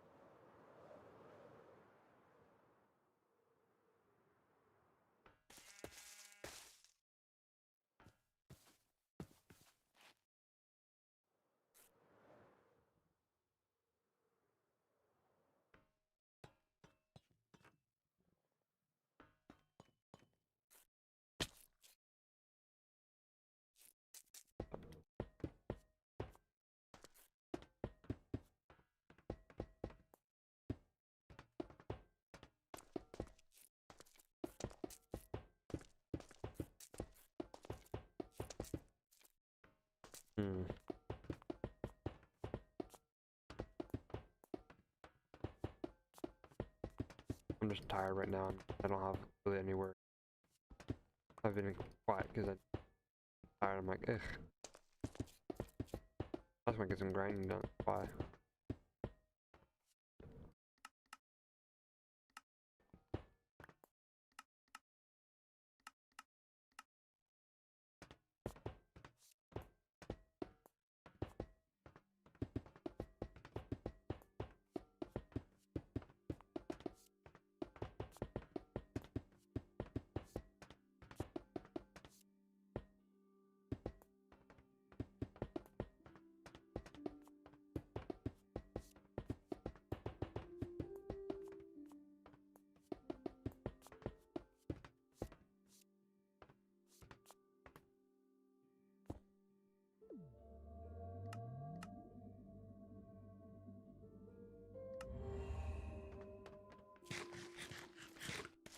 Hmm. I'm just tired right now and I don't have really any work. I've been quiet because I'm tired. I'm like, ugh. I just want to get some grinding done. Why?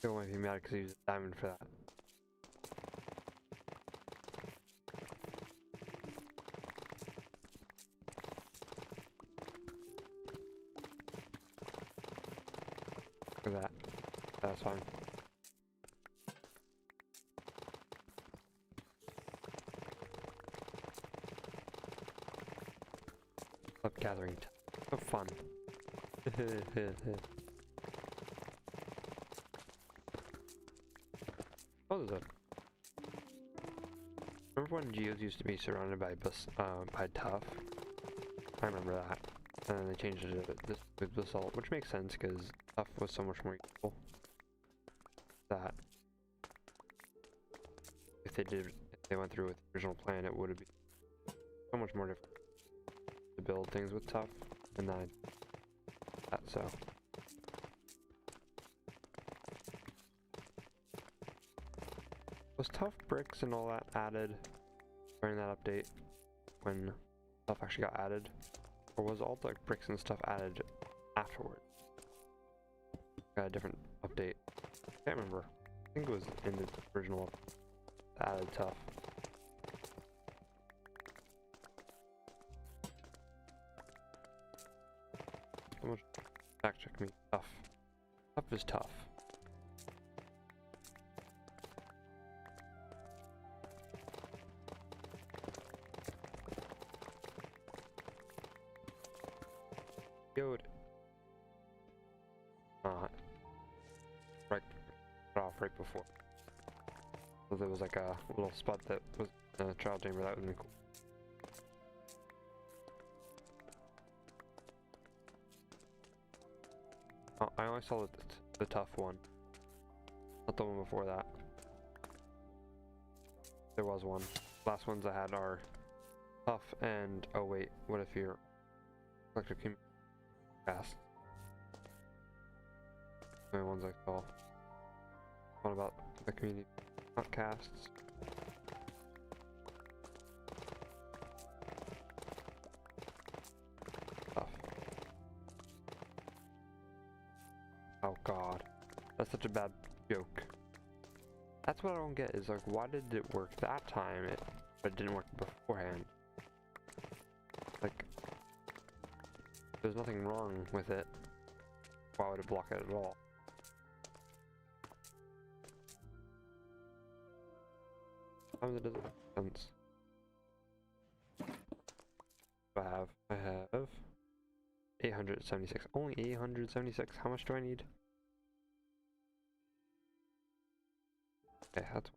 People might be mad because he used a diamond for that. Look at that. That's fine. Love gathering. So fun. Oh, there's a... Remember when geodes used to be surrounded by tuff? I remember that. And then they changed it to this with basalt, which makes sense because tuff was so much more useful. That if they went through with the original plan, it would have been so much more difficult to build things with tuff, and then that so. Was tough bricks and all that added during that update when stuff actually got added? Or was all the bricks and stuff added afterwards? Got a different update. Can't remember. I think it was in the original added tough. Someone fact check me. Tough. Tough is tough. Right right before. So there was like a little spot that was a trial chamber. That would be cool. Oh, I only saw the tough one, not the one before that. There was one. Last ones I had are tough and oh wait, what if you're electric cast? The only ones I saw. What about the community casts? Tough. Oh god, that's such a bad joke. That's what I don't get, is like, why did it work that time but it didn't work beforehand? Like, there's nothing wrong with it. Why would it block it at all? Sometimes it doesn't make sense. What do I have 876. Only 876. How much do I need? Okay, that's...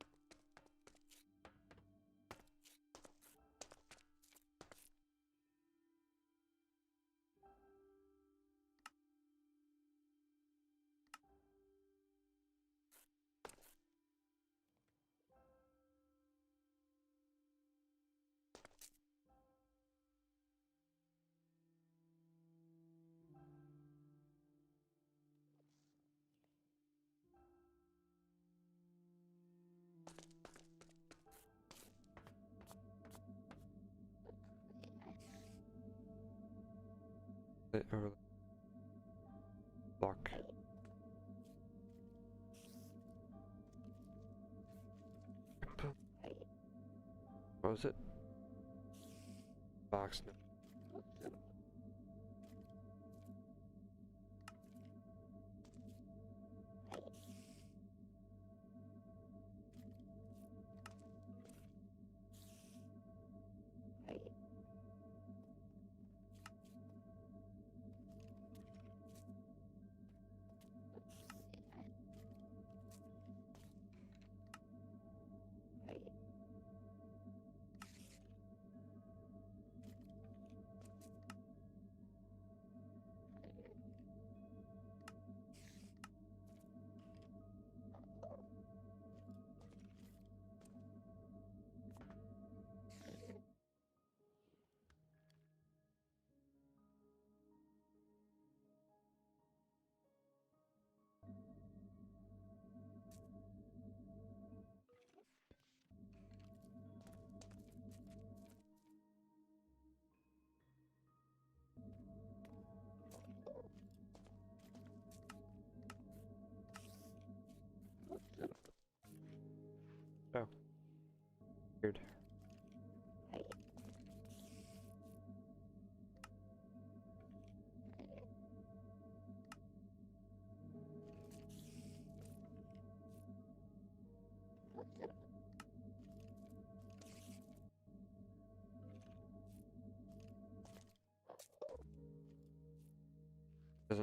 Or block. What was it? Box.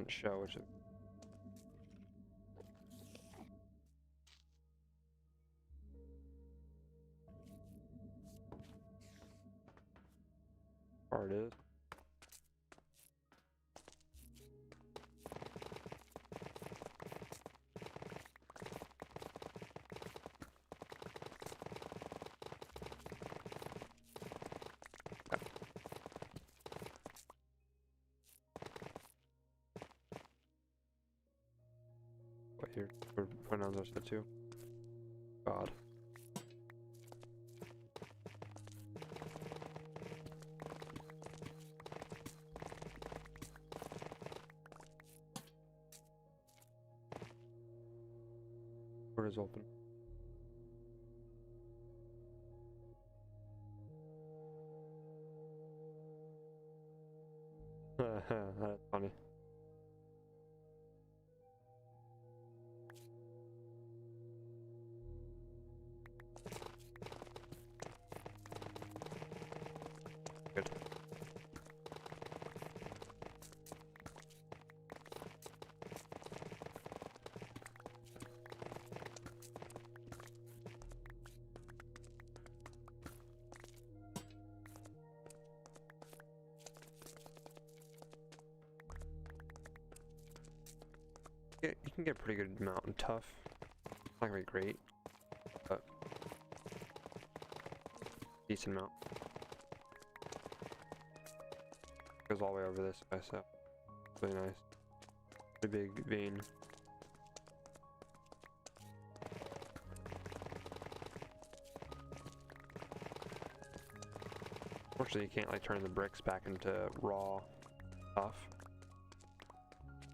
doesn't show, which is far it is. What here? We're putting on those too. God. Door is open. That's funny. Good. Yeah, you can get a pretty good mountain tough. It's not gonna be great, but decent amount. Goes all the way over this way, so really nice. Pretty big vein. Unfortunately, you can't like turn the bricks back into raw stuff.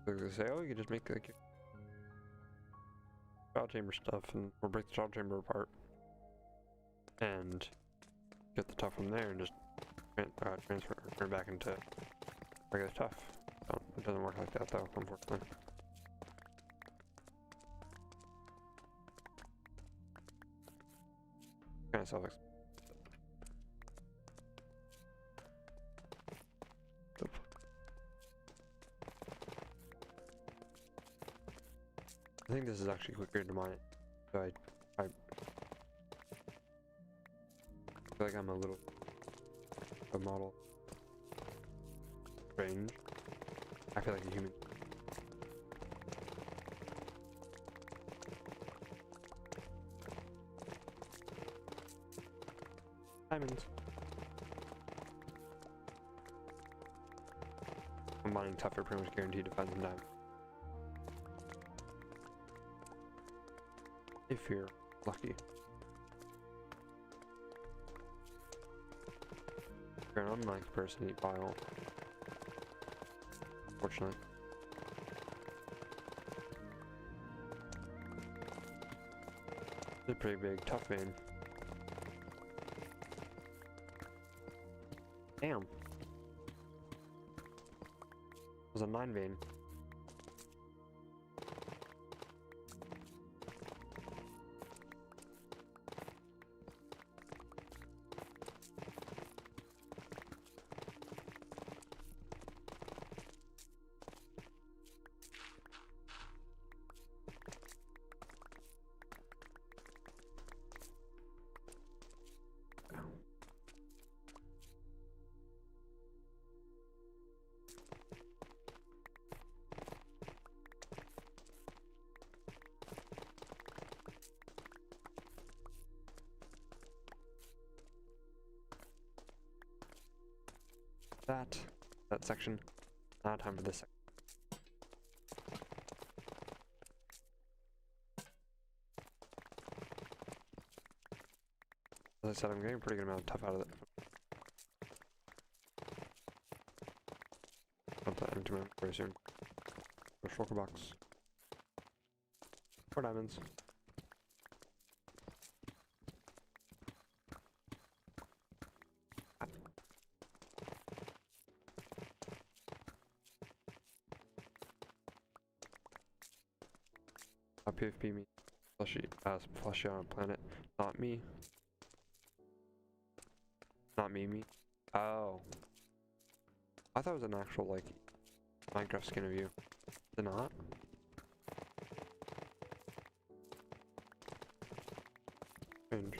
They say, oh, you can just make like child chamber stuff, and we'll break the child chamber apart and get the tough from there, and just transfer it back into regular tough. So it doesn't work like that though, unfortunately. Kind of self-explanatory. I think this is actually quicker to mine it, so I feel like I'm a little a model strange. I feel like a human. Diamonds. I'm mining tougher, pretty much guaranteed to find some diamonds. If you're lucky. You're an unliked person, eat bile. Unfortunately. It's a pretty big, tough vein. Damn. It was a 9 vein. That section. Now time for this section. As I said, I'm getting a pretty good amount of tough out of it. Dump that into my very soon. Go shulker box. 4 diamonds. PFP me. Fleshy on a planet. Not me. Not me. Oh. I thought it was an actual, like, Minecraft skin of you. Is it not? Strange.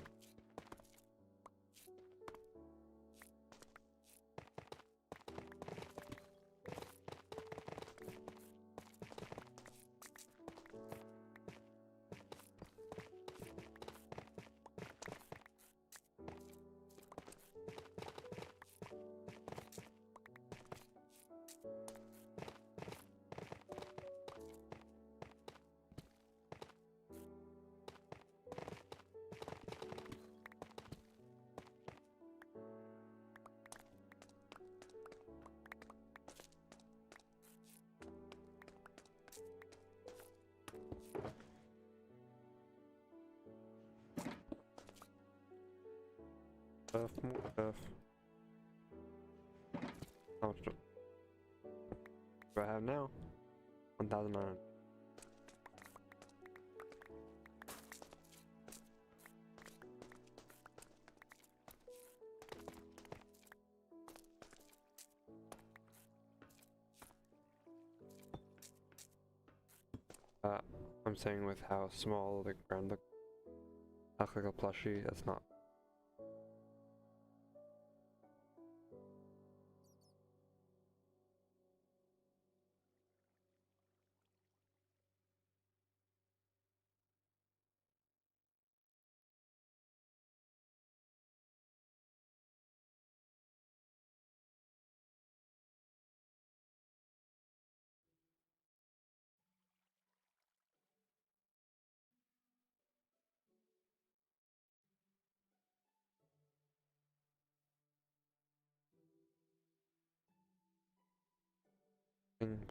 Stuff, more stuff. How much do I have now? 1,900. I'm saying with how small the ground looks. Act like a plushie, that's not.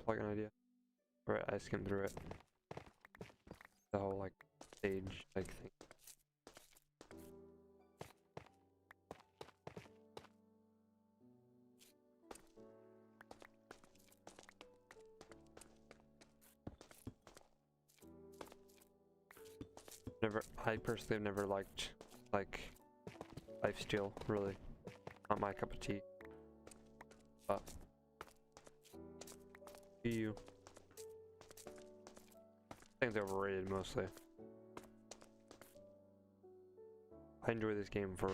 Plugin idea. Alright, I skimmed through it. The whole like stage like thing. I personally have never liked like lifesteal, really. Not my cup of tea. But you. I think they're overrated mostly. I enjoy this game for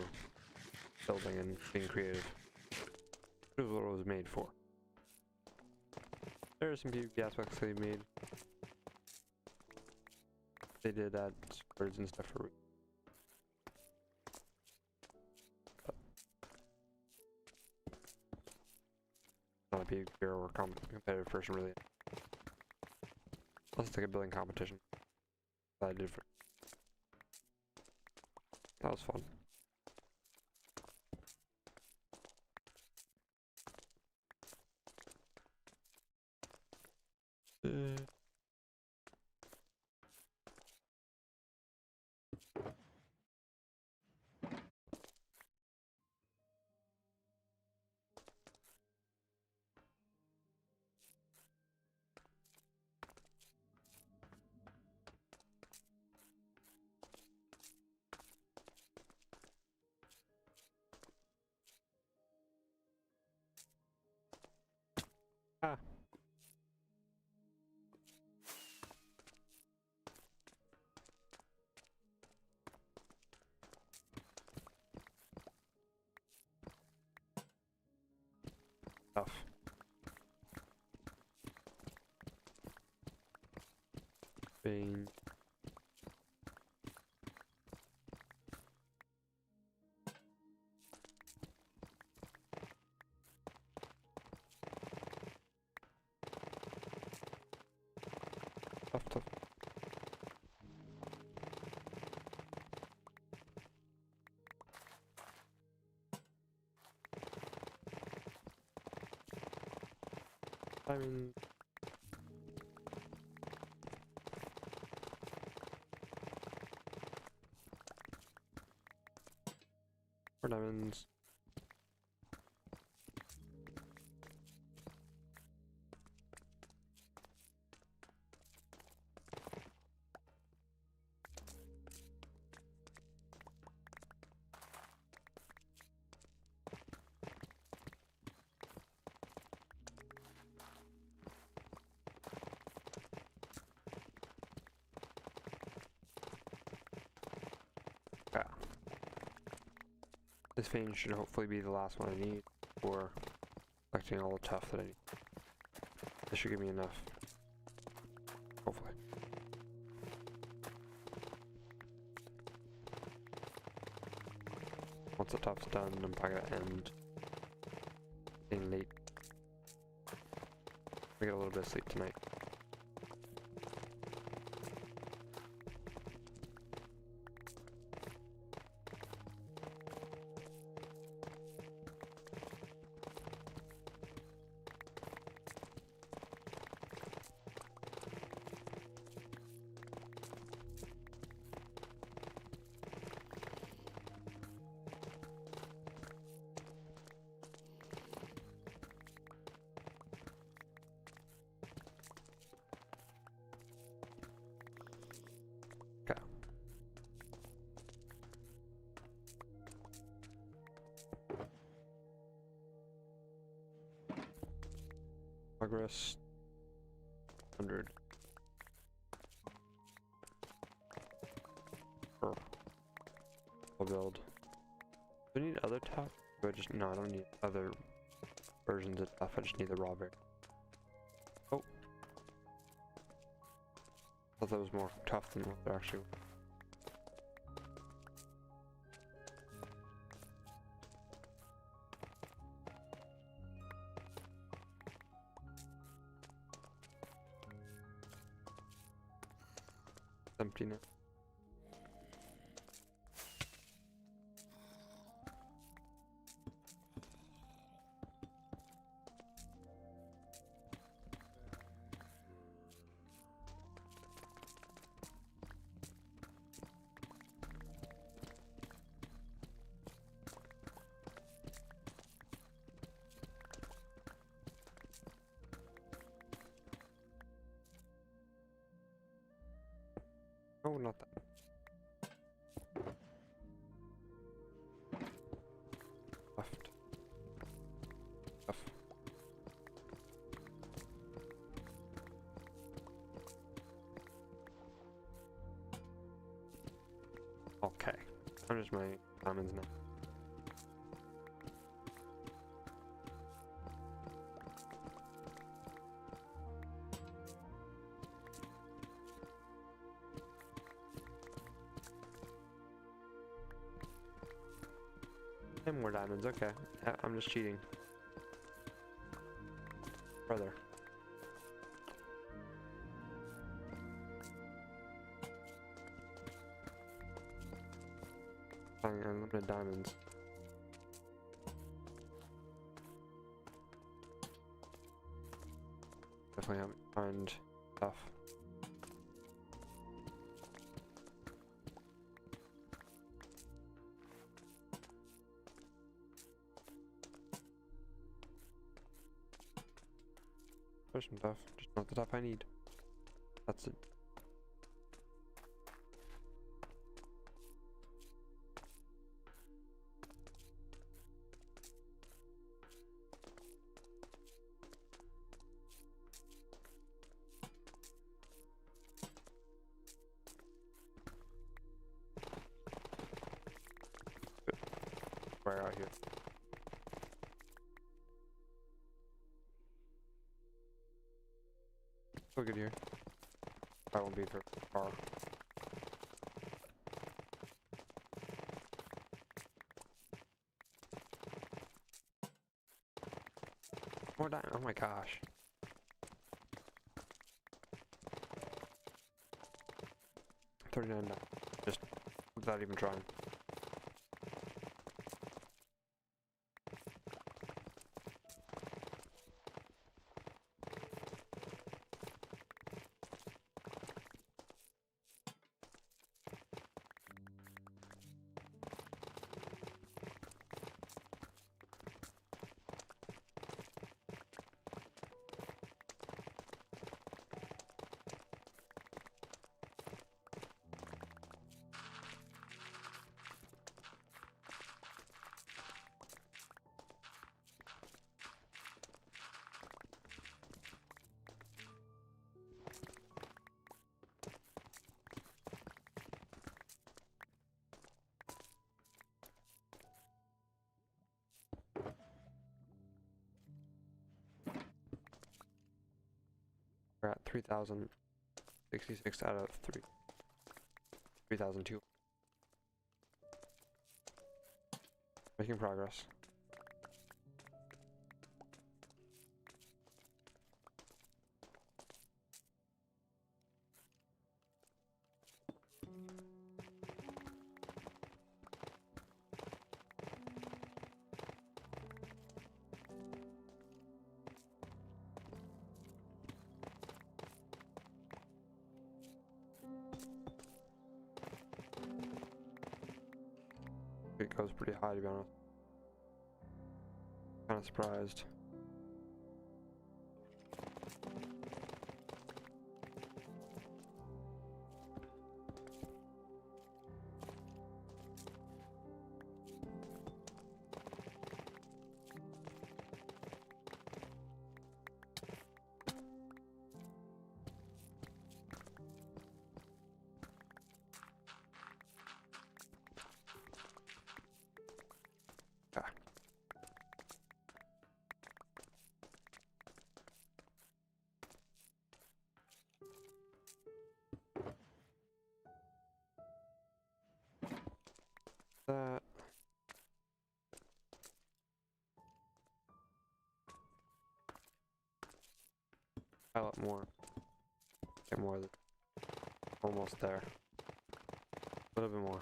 building and being creative. It was what it was made for. There are some PvP aspects they made. They did add birds and stuff for. Not a PvP or competitive person really. Plus it's like a building competition that I did for. That was fun. Ah. Tough. Bane. Tough. I mean, more diamonds. This vein should hopefully be the last one I need for collecting all the tuff that I need. This should give me enough. Hopefully. Once the tuff's done, I'm probably gonna end getting late. I get a little bit of sleep tonight. Okay. Progress 100. I'll build. Do I need other tuff? Do I just no? I don't need other versions of tuff. I just need the raw berry. Oh, I thought that was more tough than what they're actually. Empty now. Oh, not that. Left. Left. Okay. There's my diamonds now. And more diamonds, okay. Yeah, I'm just cheating. Brother. Fine, unlimited diamonds. Definitely haven't found stuff. There's some stuff, just not the stuff I need. That's it. Right out here. So good here. I won't be for far. More diamond. Oh my gosh. $39 now. Just without even trying. We're at 3,066 out of 3,002. Making progress. It goes pretty high, to be honest. Kind of surprised. Yeah. That. Pile up more. Get more. Almost there. A little bit more.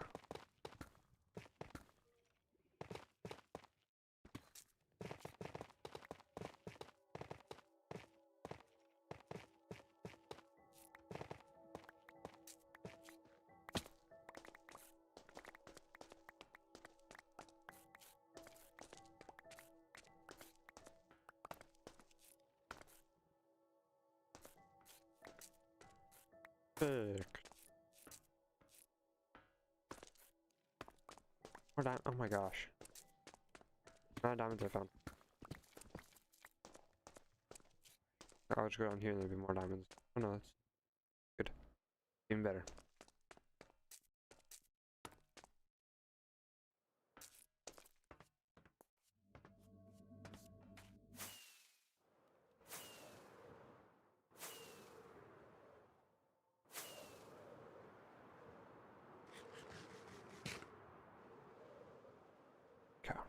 Perfect. More diamonds. Oh my gosh. How many diamonds I found? I'll just go down here and there'll be more diamonds. Oh no, that's good. Even better. Okay.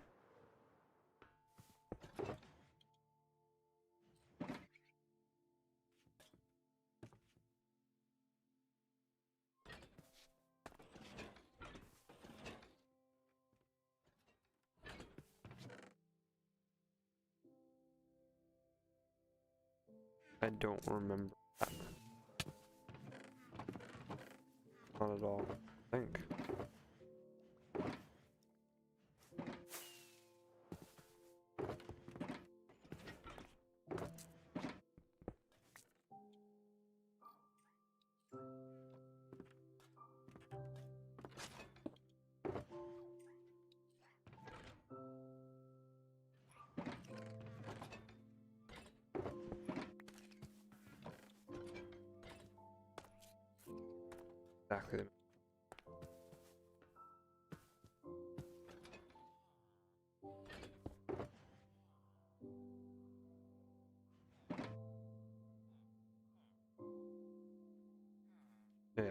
I don't remember that. Not at all. I think. Exactly. Yeah.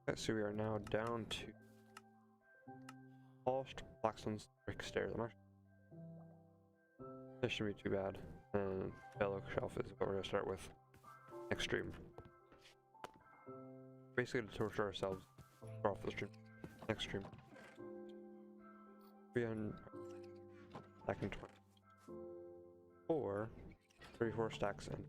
Okay, so we are now down to polished blackstone brick stairs. This shouldn't be too bad. And yellow shelf is what we're gonna start with. Next stream. Basically to torture ourselves off the stream. Next stream. 300 second 20. Or 34 stacks in.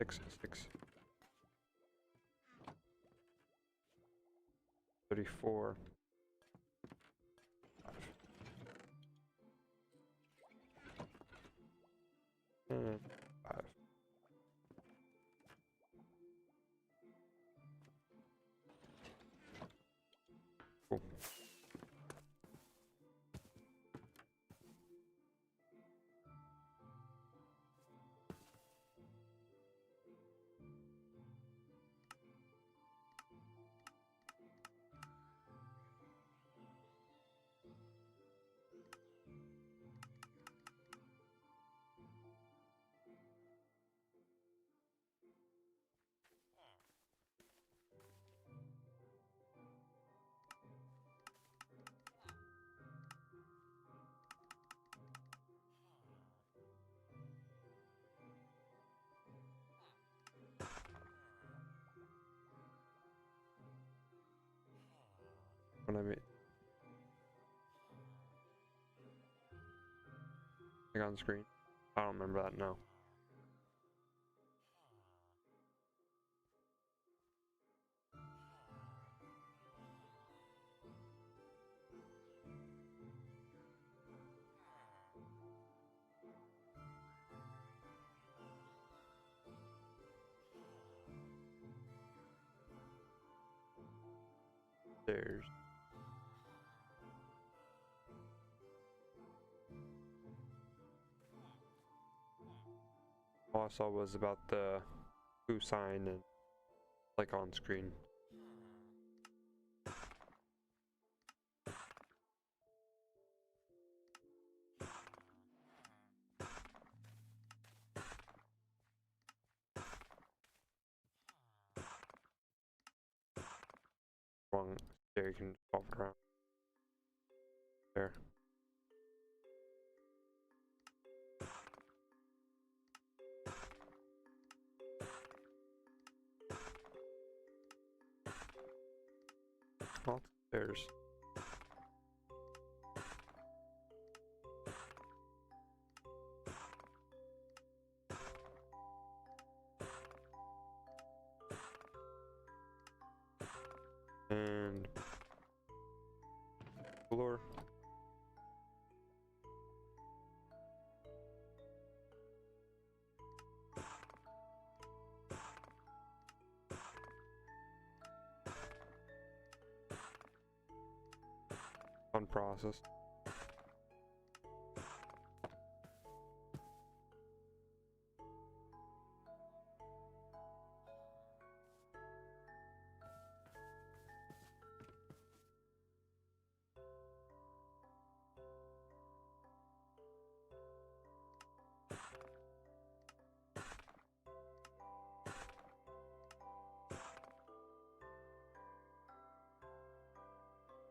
6, 6. 34. 5. And 5. Cool. When I meet on screen. I don't remember that, no. There's all I saw was about the who sign and like on screen. Wrong. There you can swap it around. There. Well, there's. And floor. Unprocessed.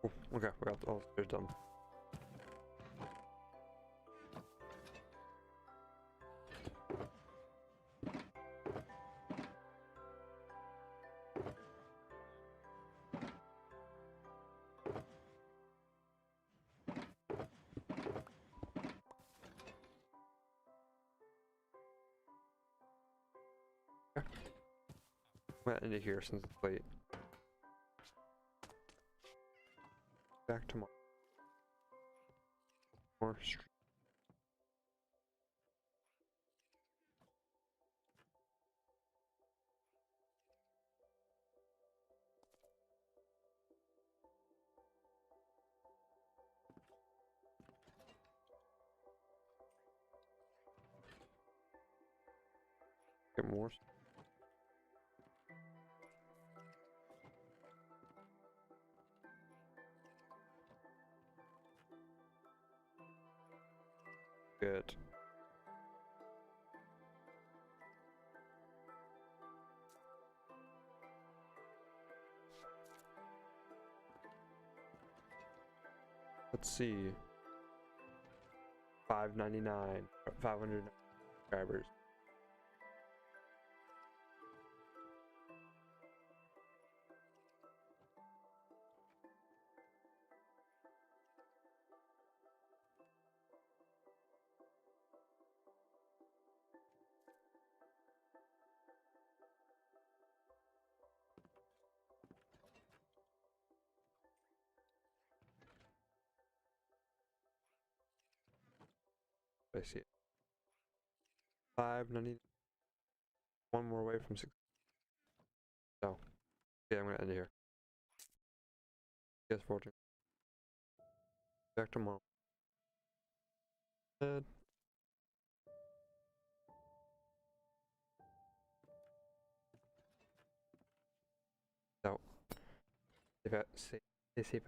Cool. Okay, we got all the stairs done. I'm gonna end it here since it's late. Back tomorrow. More stream. Get more. Good. Let's see. 599, 500 subscribers. I see it. 590. One more away from 6. So, yeah, I'm gonna end it here. Guys for watching. Back tomorrow. So, stay safe.